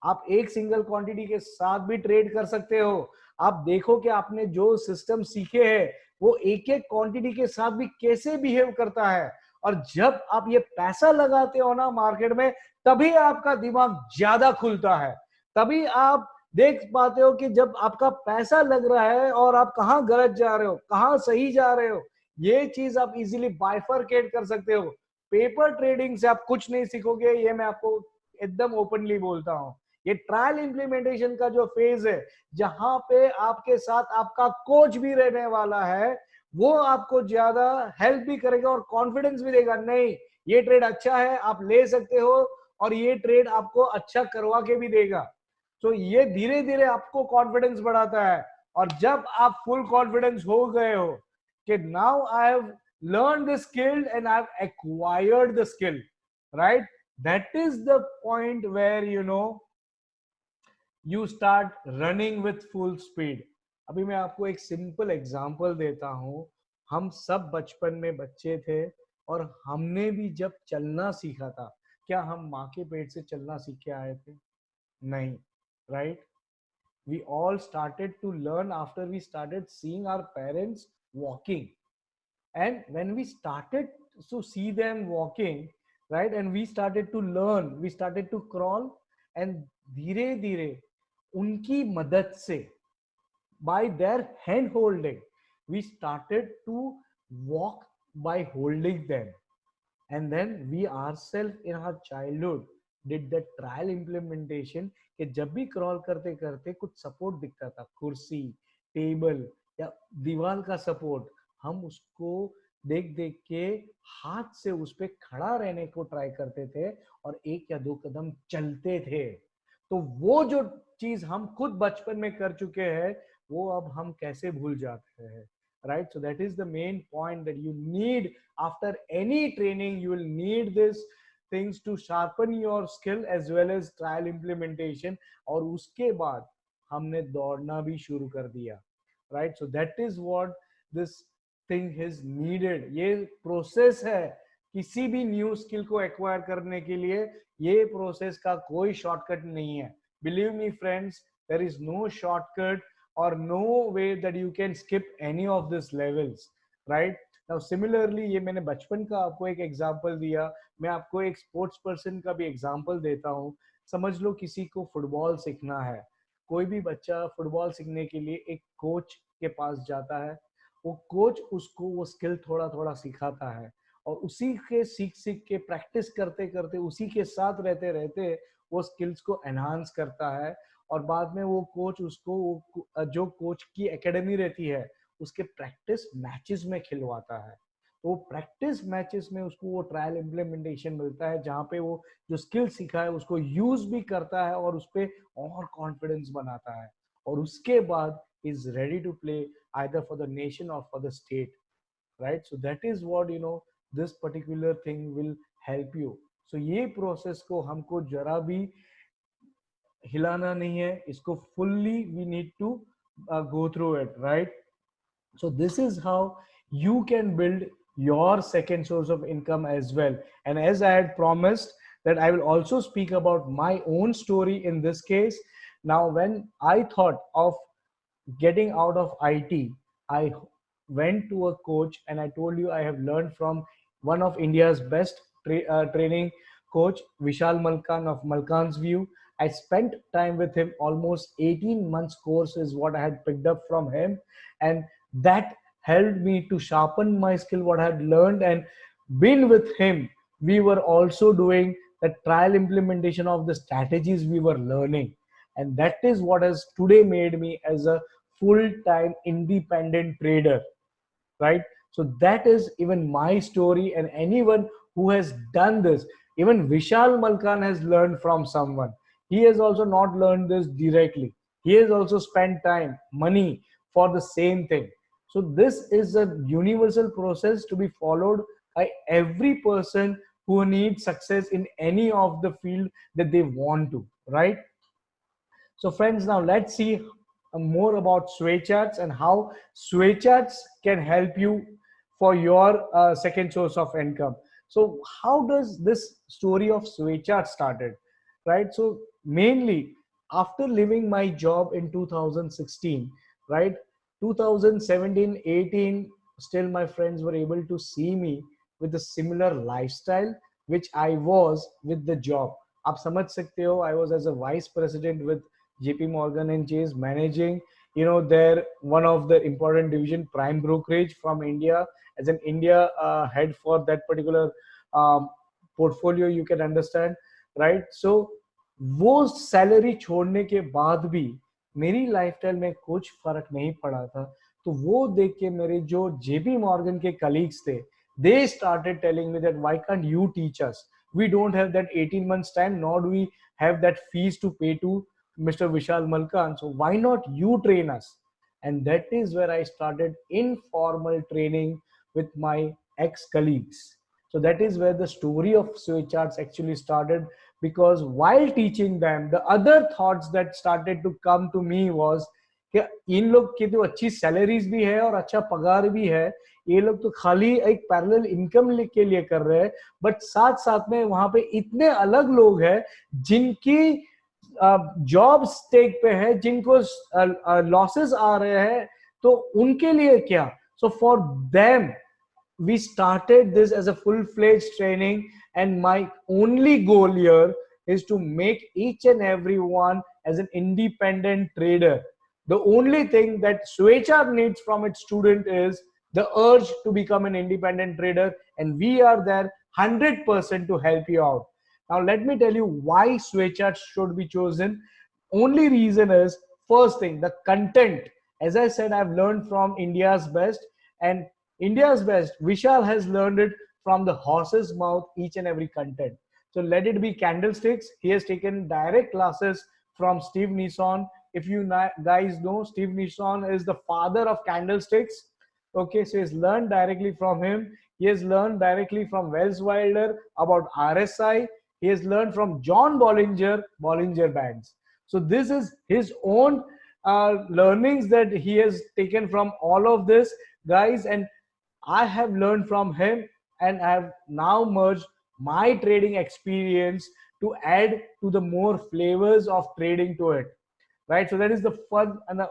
आप एक सिंगल क्वांटिटी के साथ भी ट्रेड कर सकते हो. आप देखो कि आपने जो सिस्टम सीखे हैं वो एक एक क्वांटिटी के साथ भी कैसे बिहेव करता है. और जब आप ये पैसा लगाते हो ना मार्केट में, तभी आपका दिमाग ज्यादा खुलता है. तभी आप देख पाते हो कि जब आपका पैसा लग रहा है और आप कहां गलत जा रहे हो, कहां सही जा रहे हो, ये चीज आप इजीली बाइफरकेट कर सकते हो. पेपर ट्रेडिंग से आप कुछ नहीं सीखोगे, ये मैं आपको एकदम ओपनली बोलता हूं. ये ट्रायल इंप्लीमेंटेशन का जो फेज है, जहां पे आपके साथ आपका कोच भी रहने वाला है, वो आपको ज्यादा हेल्प भी करेगा और कॉन्फिडेंस भी देगा. नहीं, ये ट्रेड अच्छा है, आप ले सकते हो, और ये ट्रेड आपको अच्छा करवा के भी देगा। तो ये धीरे धीरे आपको कॉन्फिडेंस बढ़ाता है। और जब आप फुल कॉन्फिडेंस हो गए हो कि now I have learn the skill and I have acquired the skill, right, that is the point where you start running with full speed. अभी मैं आपको एक सिंपल एग्जांपल देता हूं। हम सब बचपन में बच्चे थे और हमने भी जब चलना सीखा था, क्या हम माँ के पेट से चलना सीख के आए थे? नहीं, right? We all started to learn after we started seeing our parents walking. And when we started to see them walking, right, and we started to learn, we started to crawl, and धीरे धीरे उनकी मदद से, by their hand holding, we started to walk by holding them. And then we ourselves in our childhood did the trial implementation कि जब भी crawl करते करते कुछ सपोर्ट दिखता था, कुर्सी, टेबल या दीवार का सपोर्ट, हम उसको देख देख के हाथ से उस पे खड़ा रहने को ट्राई करते थे और एक या दो कदम चलते थे। तो वो जो चीज हम खुद बचपन में कर चुके हैं, वो अब हम कैसे भूल जाते हैं, right? So that is the main point, that you need, after any training, you will need this things to sharpen your skill as well as trial implementation. और उसके बाद हमने दौड़ना भी शुरू कर दिया, right? So that is what this thing is needed. ये प्रोसेस है किसी भी न्यू स्किल को एक्वायर करने के लिए। ये प्रोसेस का कोई शॉर्टकट नहीं है। Believe me friends, there is no shortcut or no way that you can skip any of these levels, right? Now similarly, ये मैंने बचपन का आपको एक एग्जांपल दिया, मैं आपको एक स्पोर्ट्स पर्सन का भी एग्जांपल देता हूँ। समझ लो किसी को फुटबॉल सीखना है, कोई भी बच्चा फुटबॉल सीखने के लिए एक कोच के पास जाता है, वो कोच उसको वो स्किल थोड़ा थोड़ा सिखाता है और उसी के सीख सीख के प्रैक्टिस करते करते उसी के साथ रहते रहते वो स्किल्स को एनहांस करता है। और बाद में वो कोच उसको जो कोच की एकेडमी रहती है उसके प्रैक्टिस मैचेस में खिलवाता है। तो प्रैक्टिस मैचेस में उसको वो ट्रायल इम्प्लीमेंटेशन मिलता है जहाँ पे वो जो स्किल सीखा है उसको यूज भी करता है और उस पर और कॉन्फिडेंस बनाता है और उसके बाद is ready to play either for the nation और for the state, right? So that is what this particular thing will help you. So ये प्रोसेस को हमको जरा भी हिलाना नहीं है, इसको fully we need to go through it, right? So this is how you can build your second source of income as well. And as I had promised that I will also speak about my own story in this case. Now when I thought of getting out of IT, I went to a coach and I told you I have learned from one of India's best training coach, Vishal Malkan of Malkan's View. I spent time with him, almost 18 months course is what I had picked up from him. And that helped me to sharpen my skill, what I had learned, and been with him. We were also doing the trial implementation of the strategies we were learning. And that is what has today made me as a full-time independent trader, right? So that is even my story, and anyone who has done this, even Vishal Malkan has learned from someone. He has also not learned this directly. He has also spent time, money for the same thing. So this is a universal process to be followed by every person who needs success in any of the field that they want to, right? So friends, now let's see more about Sway Charts and how Sway Charts can help you for your second source of income. So how does this story of Sway Charts started, right? So mainly after leaving my job in 2016, right? 2017, 18, still my friends were able to see me with a similar lifestyle which I was with the job. आप समझ सकते हो, I was as a vice president with JP Morgan and Chase, managing, their one of the important division, prime brokerage from India, as an India head for that particular um, portfolio. You can understand, right? So वो salary छोड़ने के बाद भी मेरी lifestyle में कुछ फर्क नहीं पड़ा था। तो वो देख के मेरे जो जेपी मॉर्गन के कलीग्स थे, they started telling me that why can't you teach us, We don't have that 18 months time, nor do we have that fees to pay to Mr. Vishal Malkan. So why not you train us? And that is where I started informal training with my ex-colleagues. So that is where the story of Switch Arts actually started, because while teaching them, the other thoughts that started to come to me was कि इन लोग की तो अच्छी salaries भी है और अच्छा पगार भी है, ये लोग तो खाली एक पैरेलल इनकम के लिए कर रहे हैं, बट साथ साथ में वहां पे इतने अलग लोग हैं जिनकी जॉब स्टेक पे है, जिनको लॉसेस आ रहे हैं, तो उनके लिए क्या? So for them we started this as a full-fledged training, and my only goal here is to make each and every one as an independent trader. The only thing that Swechar needs from its student is the urge to become an independent trader, and we are there 100% to help you out. Now let me tell you why Swechar should be chosen. Only reason is, first thing, the content. As I said, I've learned from India's best, and India's best, Vishal has learned it from the horse's mouth, each and every content. So let it be candlesticks. He has taken direct classes from Steve Nisson. If you guys know, Steve Nisson is the father of candlesticks. Okay, so he's learned directly from him. He has learned directly from Wells Wilder about RSI. He has learned from John Bollinger, Bollinger Bands. So this is his own learnings that he has taken from all of this, guys, and I have learned from him, and I have now merged my trading experience to add to the more flavors of trading to it, right? So that is the fun and the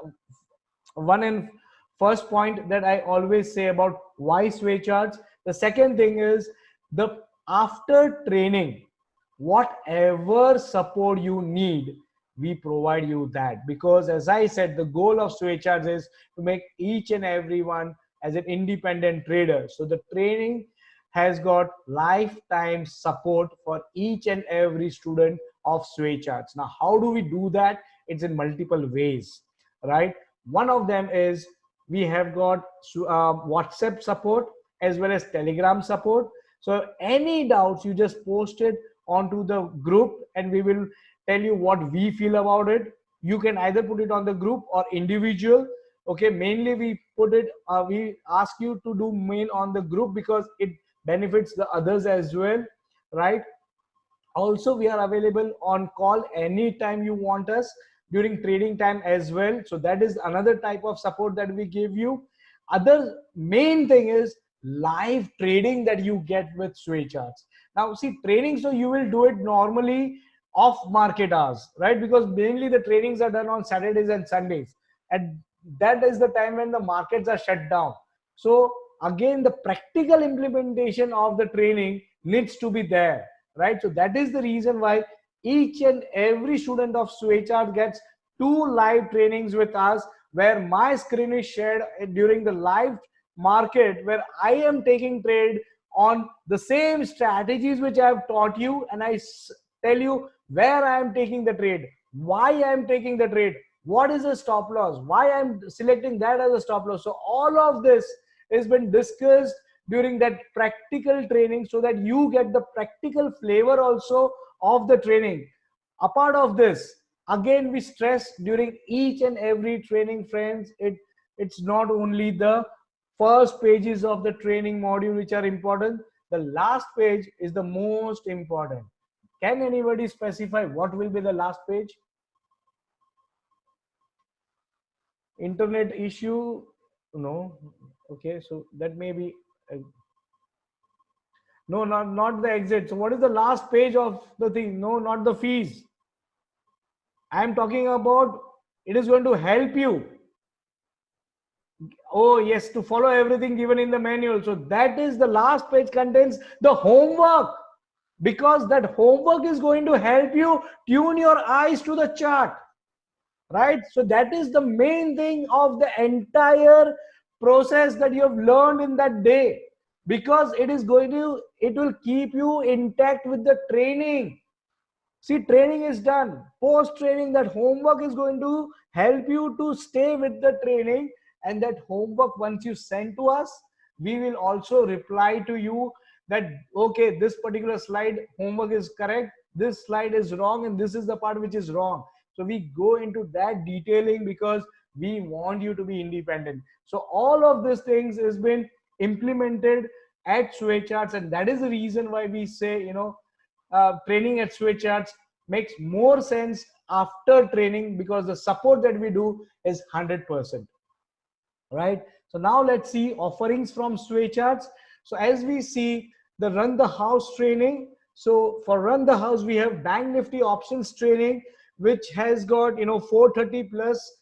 one and first point that I always say about why sway charts. The second thing is, the after training, whatever support you need, we provide you that, because as I said, the goal of sway charts is to make each and everyone as an independent trader. So the training has got lifetime support for each and every student of sway charts. Now how do we do that? It's in multiple ways, right? One of them is, we have got WhatsApp support as well as Telegram support. So any doubts, you just post it onto the group and we will tell you what we feel about it. You can either put it on the group or individual. Okay, mainly we put it, we ask you to do mail on the group because it benefits the others as well, right? Also, we are available on call anytime you want us during trading time as well. So that is another type of support that we give you. Other main thing is live trading that you get with sway charts. Now see, trading, so you will do it normally off market hours, right? Because mainly the tradings are done on Saturdays and Sundays, and that is the time when the markets are shut down. So again, the practical implementation of the training needs to be there, right? So that is the reason why each and every student of Swaychart gets 2 live trainings with us, where my screen is shared during the live market, where I am taking trade on the same strategies which I have taught you, and I tell you where I am taking the trade, why I am taking the trade, what is the stop loss, why I'm selecting that as a stop loss. So all of this has been discussed during that practical training, so that you get the practical flavor also of the training. Apart of this, again we stress during each and every training, friends, it's not only the first pages of the training module which are important, the last page is the most important. Can anybody specify what will be the last page? Internet issue? No. Okay, so that may be no, not the exit. So what is the last page of the thing? No, not the fees. I am talking about, it is going to help you. Oh yes, to follow everything given in the manual. So that is the last page contains the homework, because that homework is going to help you tune your eyes to the chart, right? So that is the main thing of the entire process that you have learned in that day, because it is going to, it will keep you intact with the training. See, training is done. Post training, that homework is going to help you to stay with the training, and that homework, once you send to us, we will also reply to you that okay, this particular slide homework is correct, this slide is wrong, and this is the part which is wrong. So we go into that detailing because we want you to be independent. So all of these things has been implemented at Swaycharts, and that is the reason why we say, training at Swaycharts makes more sense after training, because the support that we do is 100%. Right? So now let's see offerings from Swaycharts. So as we see the Run the House training. So for Run the House, we have Bank Nifty options training, which has got 430 plus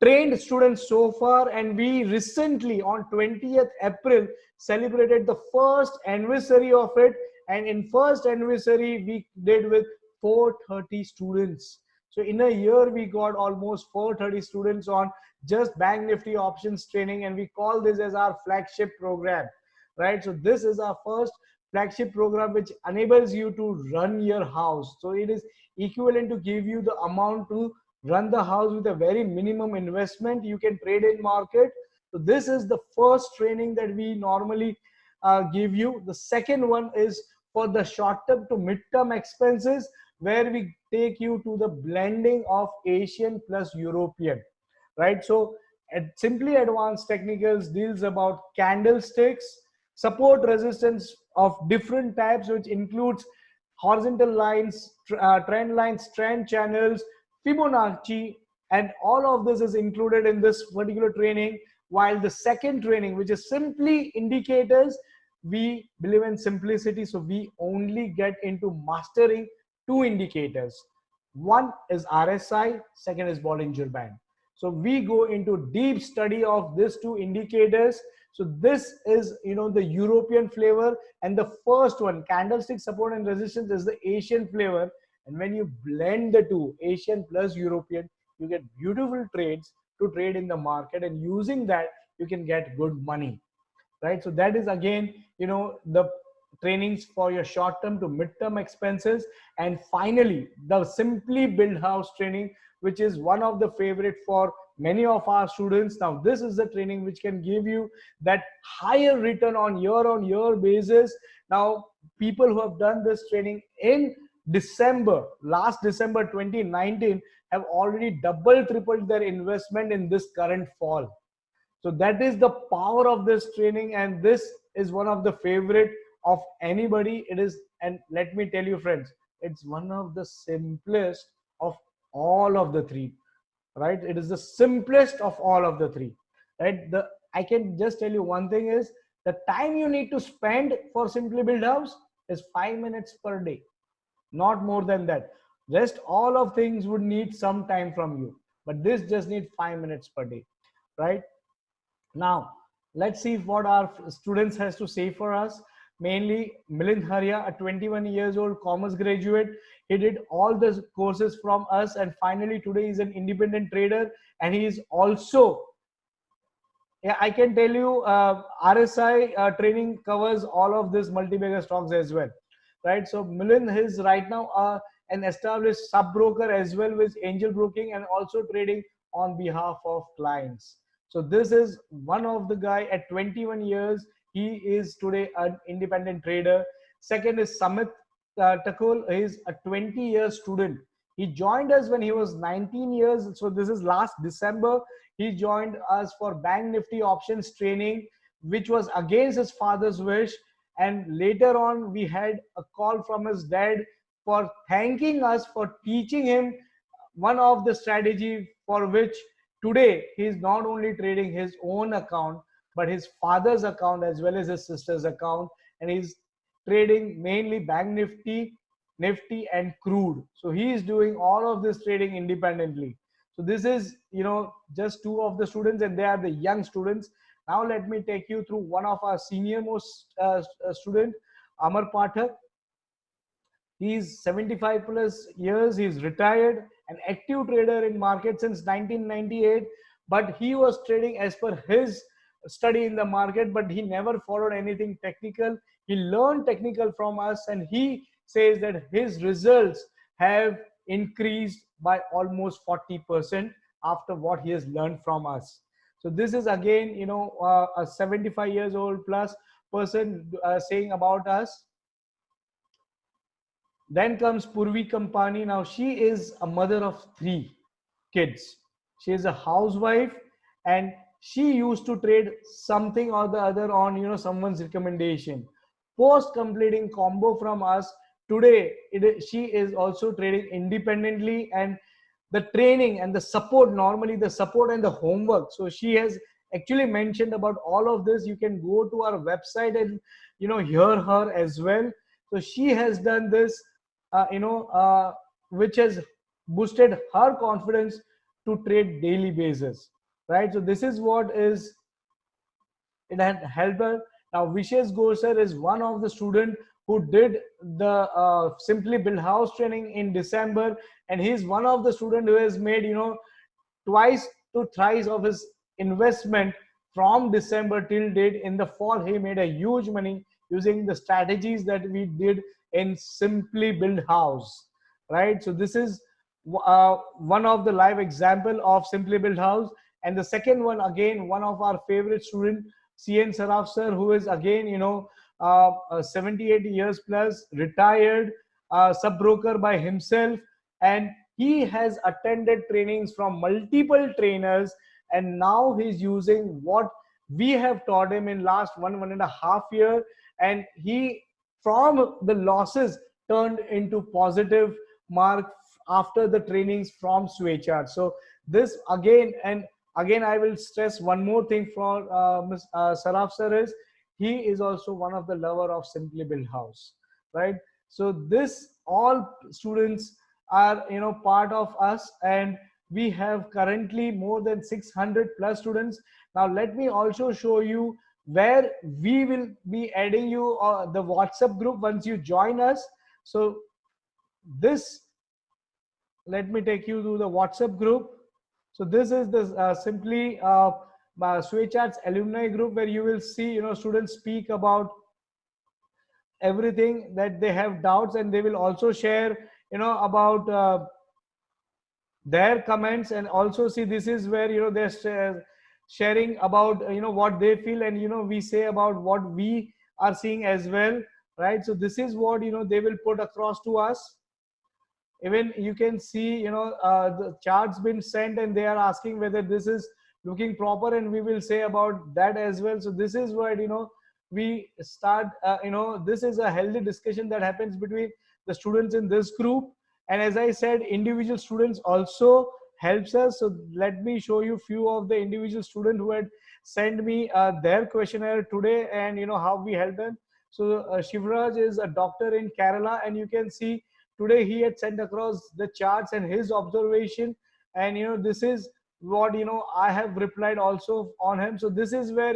trained students so far, and we recently on 20th April celebrated the first anniversary of it, and in first anniversary we did with 430 students. So in a year we got almost 430 students on just Bank Nifty options training, and we call this as our flagship program, right? So this is our first flagship program which enables you to run your house. So it is equivalent to give you the amount to run the house with a very minimum investment. You can trade in market. So this is the first training that we normally give you. The second one is for the short term to mid term expenses, where we take you to the blending of Asian plus European, right? So at Simply Advanced Technicals deals about candlesticks, support resistance of different types, which includes horizontal lines, trend lines, trend channels, Fibonacci, and all of this is included in this particular training. While the second training, which is simply indicators, we believe in simplicity, so we only get into mastering two indicators. One is RSI, second is Bollinger Band. So we go into deep study of these two indicators. So this is the European flavor, and the first one, candlestick support and resistance, is the Asian flavor. And when you blend the two, Asian plus European, you get beautiful trades to trade in the market, and using that you can get good money, right? So that is again the trainings for your short term to mid term expenses. And finally the Simply Build House training, which is one of the favorite for many of our students. Now this is the training which can give you that higher return on year basis. Now people who have done this training in last December 2019 have already double tripled their investment in this current fall. So that is the power of this training, and this is one of the favorite of anybody. It is, and let me tell you friends, it's one of the simplest of all of the three, right? It is the simplest of all of the three, right? I can just tell you one thing is, the time you need to spend for Simply Build House is 5 minutes per day, not more than that. Rest all of things would need some time from you, but this just need 5 minutes per day, right? Now, let's see what our students has to say for us. Mainly Milind Haria, a 21 years old commerce graduate. He did all the courses from us, and finally today he's an independent trader, and he is also, yeah, I can tell you, RSI training covers all of this multi-bagger stocks as well, right? So Milind is right now an established sub broker as well with angel broking, and also trading on behalf of clients. So this is one of the guy at 21 years. He is today an independent trader. Second is Samit Takul. He is a 20-year student. He joined us when he was 19 years. So this is last December. He joined us for Bank Nifty options training, which was against his father's wish. And later on, we had a call from his dad for thanking us for teaching him one of the strategy, for which today he is not only trading his own account, but his father's account as well as his sister's account. And he's trading mainly Bank Nifty, Nifty, and crude. So he is doing all of this trading independently. So this is just two of the students, and they are the young students. Now let me take you through one of our senior most student, Amar Pathak. He's 75 plus years. He's retired, an active trader in market since 1998. But he was trading as per his study in the market, but he never followed anything technical. He learned technical from us, and he says that his results have increased by almost 40% after what he has learned from us. So this is again, a 75 years old plus person saying about us. Then comes Purvi Kampani. Now she is a mother of 3 kids. She is a housewife, and she used to trade something or the other on someone's recommendation. Post completing combo from us, today she is also trading independently, and the training and the support, normally the support and the homework. So she has actually mentioned about all of this. You can go to our website and hear her as well. So she has done this, which has boosted her confidence to trade daily basis, right? So this is what is it had helped her. Now Vishesh Gosar is one of the student who did the Simply Build House training in December, and he's one of the student who has made twice to thrice of his investment from December till date. In the fall, he made a huge money using the strategies that we did in Simply Build House, right? So this is one of the live example of Simply Build House. And the second one, again, one of our favorite student, CN Saraf sir, who is again, 78 years plus, retired, sub broker by himself, and he has attended trainings from multiple trainers, and now he's using what we have taught him in last 1.5 year, and he from the losses turned into positive mark after the trainings from Swaycharts. So this again and again, I will stress one more thing for Ms. Saraf sir is he is also one of the lover of Simply Build House, right? So this all students are part of us, and we have currently more than 600 plus students. Now let me also show you where we will be adding you the WhatsApp group once you join us. So this, let me take you to the WhatsApp group. So this is the Simply Swaycharts alumni group, where you will see students speak about everything that they have doubts, and they will also share about their comments. And also see, this is where they're sharing about what they feel, and we say about what we are seeing as well, right? So this is what they will put across to us. Even you can see the charts been sent, and they are asking whether this is looking proper, and we will say about that as well. So this is what we start, this is a healthy discussion that happens between the students in this group. And as I said, individual students also helps us. So let me show you few of the individual students who had sent me their questionnaire today, and how we help them. So Shivraj is a doctor in Kerala, and you can see today he had sent across the charts and his observation, and this is what I have replied also on him. So this is where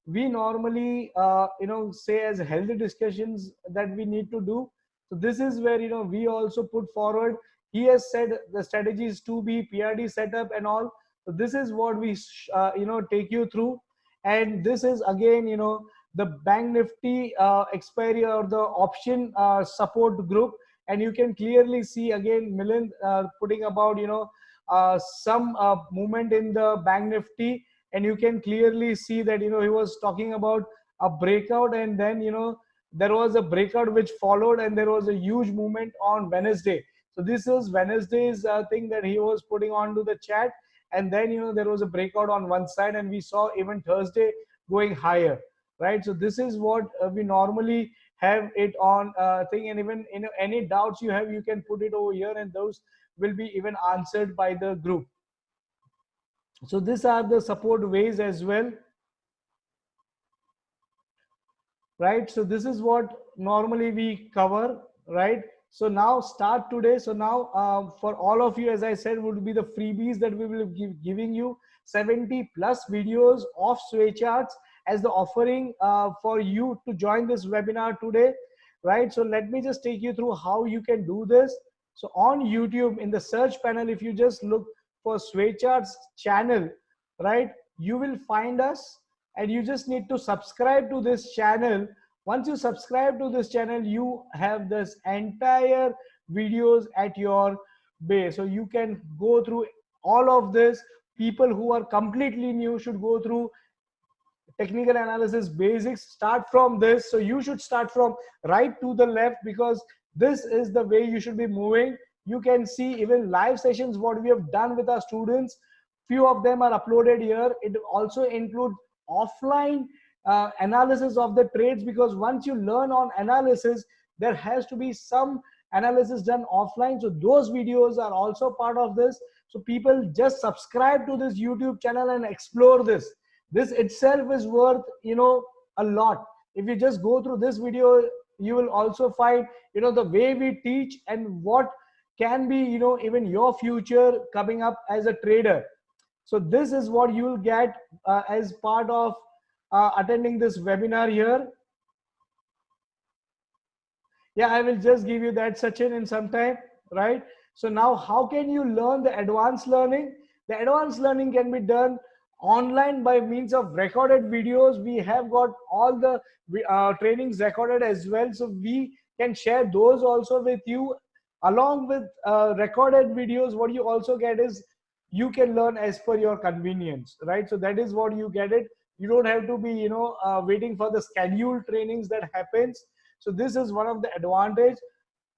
we normally say as healthy discussions that we need to do. So this is where we also put forward. He has said the strategies to be PRD setup and all. So this is what we take you through. And this is again the Bank Nifty expiry or the option support group. And you can clearly see again Milind putting about some movement in the Bank Nifty, and you can clearly see that he was talking about a breakout, and then there was a breakout which followed, and there was a huge movement on Wednesday. So this was Wednesday's thing that he was putting onto the chat, and then there was a breakout on one side, and we saw even Thursday going higher, right? So this is what we normally have it on thing. And even any doubts you have, you can put it over here, and those will be even answered by the group. So these are the support ways as well, right? So this is what normally we cover, right? So now start today. So now for all of you, as I said, would be the freebies that we will be giving you 70 plus videos of Swaycharts as the offering for you to join this webinar today, right? So let me just take you through how you can do this. So on YouTube, in the search panel, if you just look for Swaycharts channel, right, you will find us, and you just need to subscribe to this channel. Once you subscribe to this channel, you have this entire videos at your base, so you can go through all of this. People who are completely new should go through technical analysis basics, start from this. So you should start from right to the left, because this is the way you should be moving. You can see even live sessions what we have done with our students. Few of them are uploaded here. It also includes offline analysis of the trades, because once you learn on analysis, there has to be some analysis done offline. So those videos are also part of this. So people just subscribe to this YouTube channel and explore this. This itself is worth, a lot. If you just go through this video, you will also find, the way we teach and what can be, even your future coming up as a trader. So this is what you'll get as part of attending this webinar here. Yeah, I will just give you that, Sachin, in some time, right? So now how can you learn the advanced learning? The advanced learning can be done online by means of recorded videos. We have got all the trainings recorded as well. So we can share those also with you. Along with recorded videos, what you also get is you can learn as per your convenience, right? So that is what you get it. You don't have to be, waiting for the scheduled trainings that happens. So this is one of the advantage.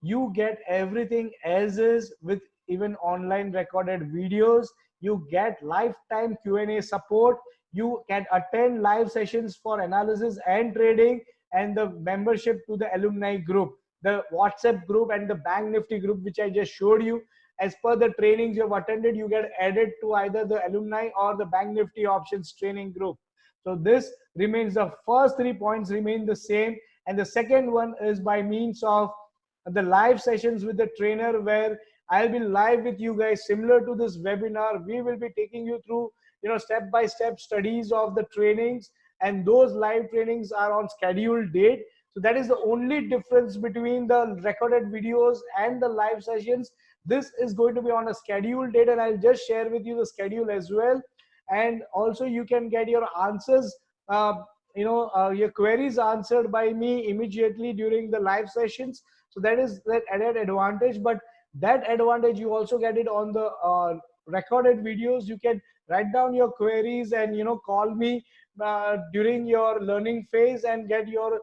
You get everything as is with even online recorded videos. You get lifetime Q&A support. You can attend live sessions for analysis and trading, and the membership to the alumni group, the WhatsApp group and the Bank Nifty group, which I just showed you. As per the trainings you have attended, you get added to either the alumni or the Bank Nifty options training group. So this remains, the first 3 points remain the same. And the second one is by means of the live sessions with the trainer, where I'll be live with you guys, similar to this webinar. We will be taking you through, step-by-step studies of the trainings, and those live trainings are on scheduled date. So that is the only difference between the recorded videos and the live sessions. This is going to be on a scheduled date, and I'll just share with you the schedule as well. And also you can get your answers, your queries answered by me immediately during the live sessions. So that is that added advantage. But that advantage you also get it on the recorded videos. You can write down your queries and call me during your learning phase and get your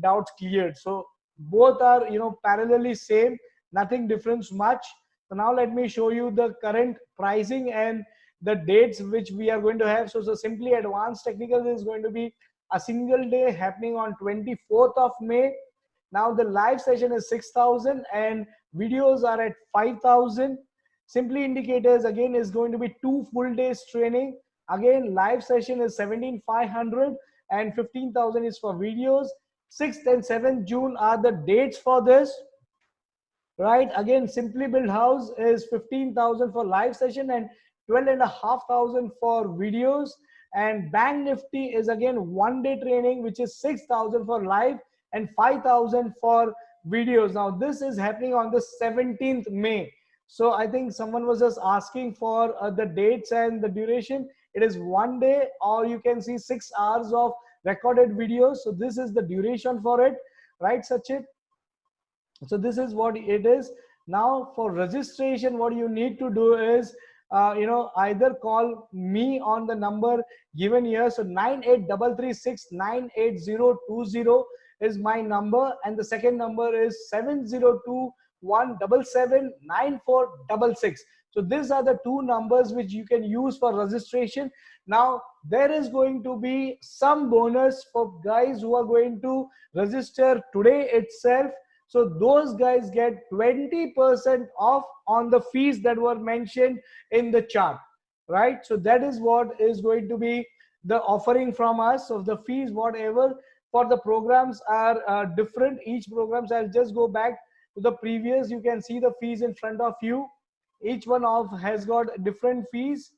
doubts cleared. So both are parallelly same, nothing difference much. So now let me show you the current pricing and the dates which we are going to have. So simply advanced technical is going to be a single day happening on 24th of May. Now the live session is 6,000 and videos are at 5,000. Simply indicators again is going to be 2 full days training. Again, live session is 17,500 and 15,000 is for videos. 6th and 7th June are the dates for this. Right, again, Simply Build House is 15,000 for live session and 12,500 for videos. And Bank Nifty is again 1 day training, which is 6,000 for live and 5,000 for videos. Now this is happening on the 17th May. So I think someone was just asking for the dates and the duration. It is 1 day, or you can see 6 hours of recorded videos. So this is the duration for it, right, Sachin? So this is what it is. Now for registration, what you need to do is either call me on the number given here. So 9833698020 is my number, and the second number is 7021779466. So these are the two numbers which you can use for registration. Now there is going to be some bonus for guys who are going to register today itself. So those guys get 20% off on the fees that were mentioned in the chart, right? So that is what is going to be the offering from us. So the fees, whatever for the programs are different. Each programs, I'll just go back to the previous. You can see the fees in front of you. Each one of has got different fees,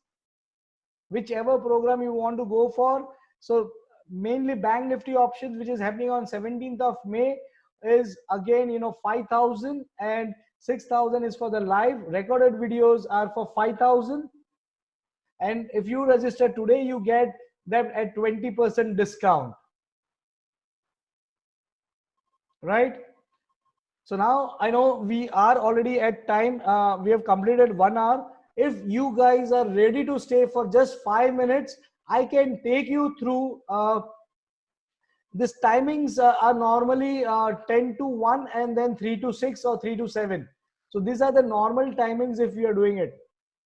whichever program you want to go for. So mainly Bank Nifty options, which is happening on 17th of May, is again 5,000 and 6,000 is for the live. Recorded videos are for 5,000, and if you register today, you get them at 20% discount, right? So now I know we are already at time. We have completed 1 hour. If you guys are ready to stay for just 5 minutes, I can take you through this timings are normally 10 to 1 and then 3 to 6 or 3 to 7. So these are the normal timings if you are doing it.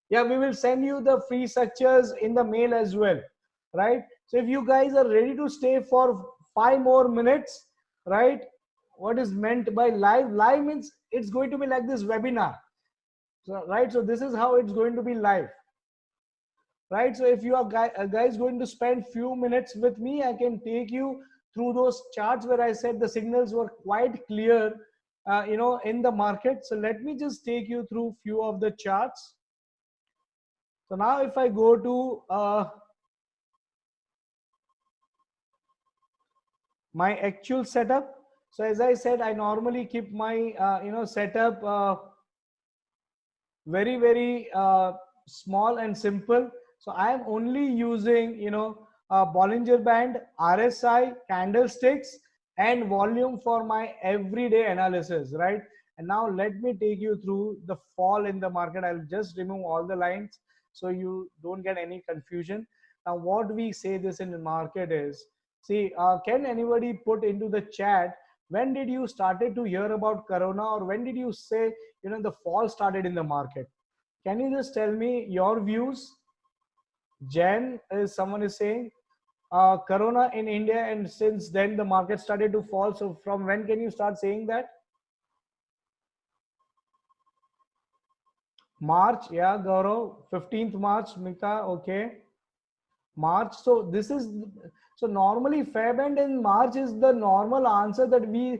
Yeah, we will send you the free structures in the mail as well, right? So if you guys are ready to stay for 5 more minutes, right? What is meant by live? Live means it's going to be like this webinar. So, right? So this is how it's going to be live, right? So if you are guys going to spend few minutes with me, I can take you through those charts where I said the signals were quite clear, in the market. So let me just take you through few of the charts. So now if I go to my actual setup, so as I said, I normally keep my setup very small and simple. So I am only using Bollinger Band, RSI, candlesticks, and volume for my everyday analysis, right? And now let me take you through the fall in the market. I'll just remove all the lines so you don't get any confusion. Now what we say this in the market is, see, can anybody put into the chat, when did you started to hear about corona, or when did you say the fall started in the market? Can you just tell me your views? Jen, is someone is saying corona in India, and since then the market started to fall. So from when can you start saying that? March. Yeah, Gaurav, 15th March. Mika, okay. March. So this is, so normally Feb and in March is the normal answer that we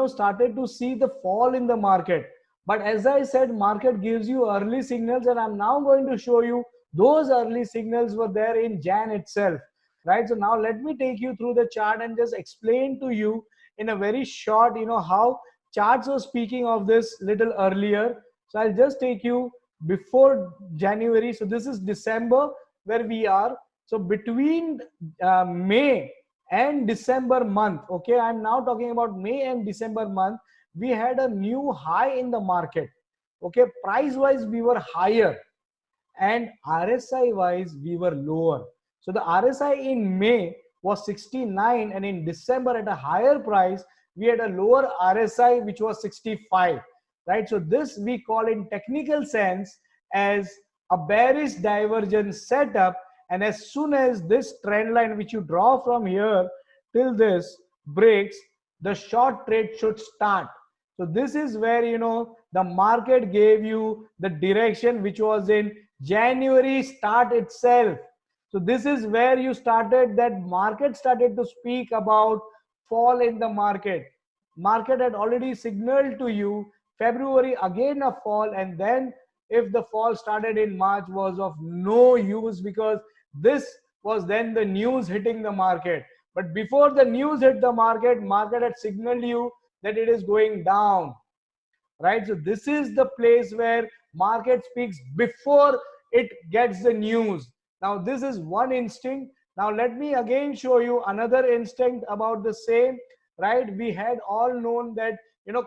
started to see the fall in the market. But as I said, market gives you early signals, and I'm now going to show you those early signals were there in Jan itself, right? So now let me take you through the chart and just explain to you in a very short, how charts were speaking of this little earlier. So I'll just take you before January. So this is December where we are. So between May and December month, okay, I'm now talking about May and December month, we had a new high in the market. Okay, price wise we were higher, and RSI wise we were lower. So the RSI in May was 69, and in December at a higher price we had a lower RSI which was 65, right? So this we call in technical sense as a bearish divergence setup. And as soon as this trend line which you draw from here till this breaks, the short trade should start. So this is where the market gave you the direction which was in January start itself. So this is where you started, that market started to speak about fall in the market. Market had already signaled to you February again a fall, and then if the fall started in March was of no use, because this was then the news hitting the market. But before the news hit the market, market had signaled you that it is going down, right? So this is the place where market speaks before it gets the news. Now this is one instinct. Now let me again show you another instinct about the same, right? We had all known that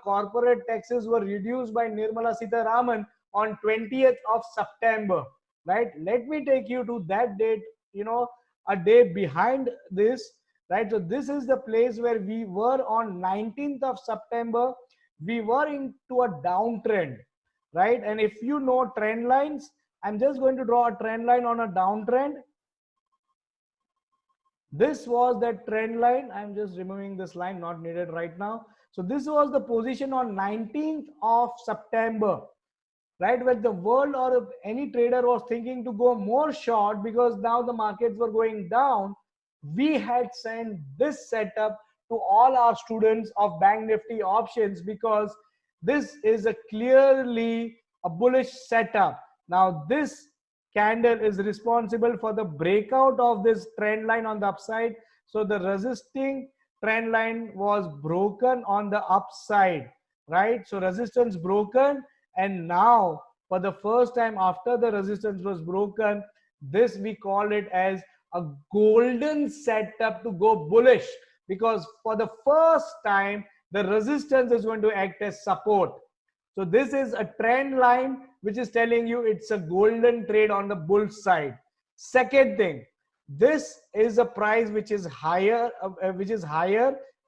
corporate taxes were reduced by Nirmala Sitharaman on 20th of September, right? Let me take you to that date, a day behind this, right? So this is the place where we were on 19th of September. We were into a downtrend, right? And if you know trend lines, I'm just going to draw a trend line on a downtrend. This was that trend line. I'm just removing this line, not needed right now. So this was the position on 19th of September, right? When the world or any trader was thinking to go more short because now the markets were going down, we had sent this setup to all our students of Bank Nifty options, because this is a clearly a bullish setup. Now this candle is responsible for the breakout of this trend line on the upside. So the resisting trend line was broken on the upside, right? So resistance broken, and now for the first time after the resistance was broken, this we call it as a golden setup to go bullish, because for the first time the resistance is going to act as support. So this is a trend line which is telling you it's a golden trade on the bull side. Second thing, this is a price which is higher,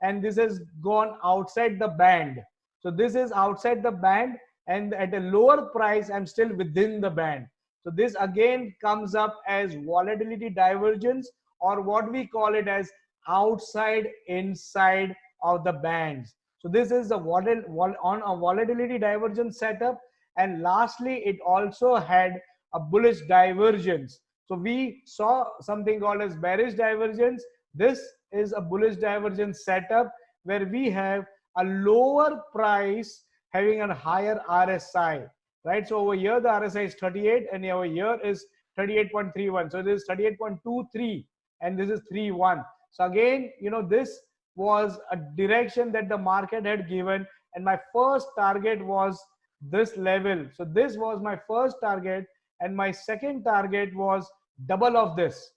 and this has gone outside the band. So this is outside the band, and at a lower price I'm still within the band. So this again comes up as volatility divergence, or what we call it as outside inside of the bands. So this is the on a volatility divergence setup. And lastly, it also had a bullish divergence. So we saw something called as bearish divergence. This is a bullish divergence setup where we have a lower price having a higher RSI, right? So over here the RSI is 38 and over here is 38.31. So this is 38.23 and this is 31. So again, this was a direction that the market had given, and my first target was this level. So this was my first target, and my second target was double of this.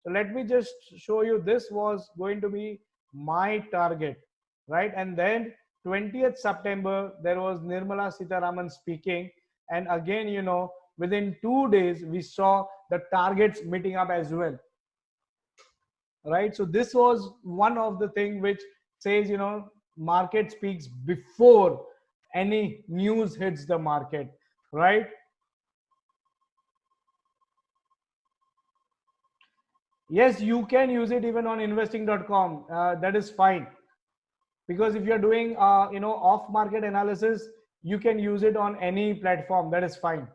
So let me just show you, this was going to be my target, right? And then 20th September, there was Nirmala Sitharaman speaking. And again, within 2 days, we saw the targets meeting up as well, right? So this was one of the thing which says, market speaks before any news hits the market, right? Yes, you can use it even on investing.com. That is fine, because if you're doing off market analysis, you can use it on any platform. That is fine.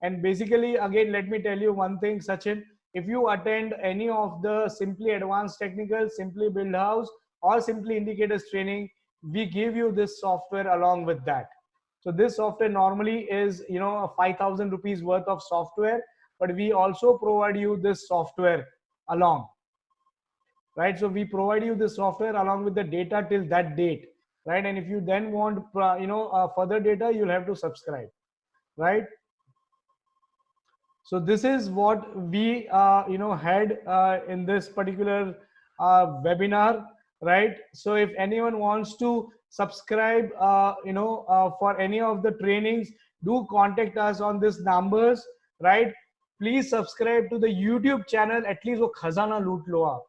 And basically, again, let me tell you one thing, Sachin. If you attend any of the Simply Advanced Technical, Simply Build House, or Simply Indicators training, we give you this software along with that. So this software normally is 5,000 rupees worth of software, but we also provide you this software along, right? So we provide you the software along with the data till that date, right? And if you then want further data, you'll have to subscribe, right? So this is what we had in this particular webinar, right? So if anyone wants to subscribe for any of the trainings, do contact us on these numbers, right? Please subscribe to the YouTube channel, at least wo khazana loot lo aap.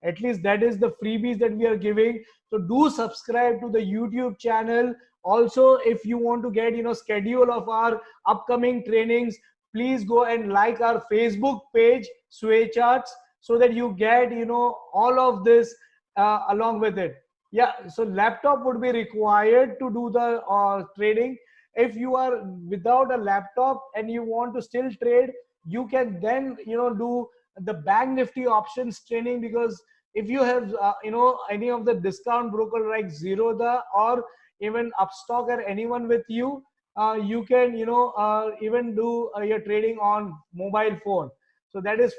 At least that is the freebies that we are giving. So do subscribe to the YouTube channel. Also, if you want to get schedule of our upcoming trainings, please go and like our Facebook page, Sway Charts, so that you get all of this along with it. Yeah, so laptop would be required to do the trading. If you are without a laptop and you want to still trade, you can then do the Bank Nifty options training, because if you have any of the discount broker like Zerodha or even Upstock or anyone with you, you can even do your trading on mobile phone. So that is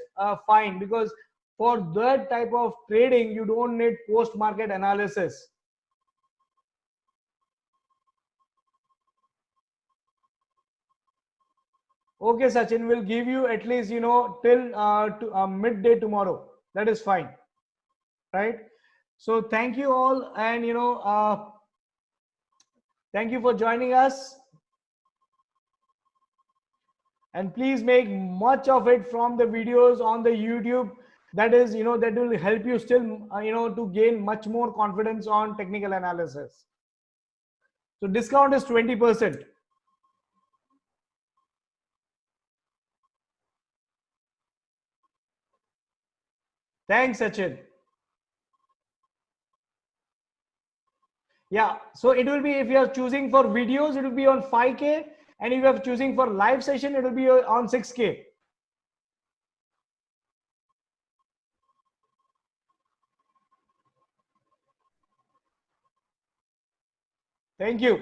fine, because for that type of trading you don't need post market analysis. Okay, Sachin, will give you at least till midday tomorrow. That is fine, right? So thank you all, and thank you for joining us. And please make much of it from the videos on the YouTube. That is, that will help you still, to gain much more confidence on technical analysis. So discount is 20%. Thanks, Sachin. Yeah, so it will be, if you are choosing for videos, it will be on 5K, and if you are choosing for live session, it will be on 6K. Thank you.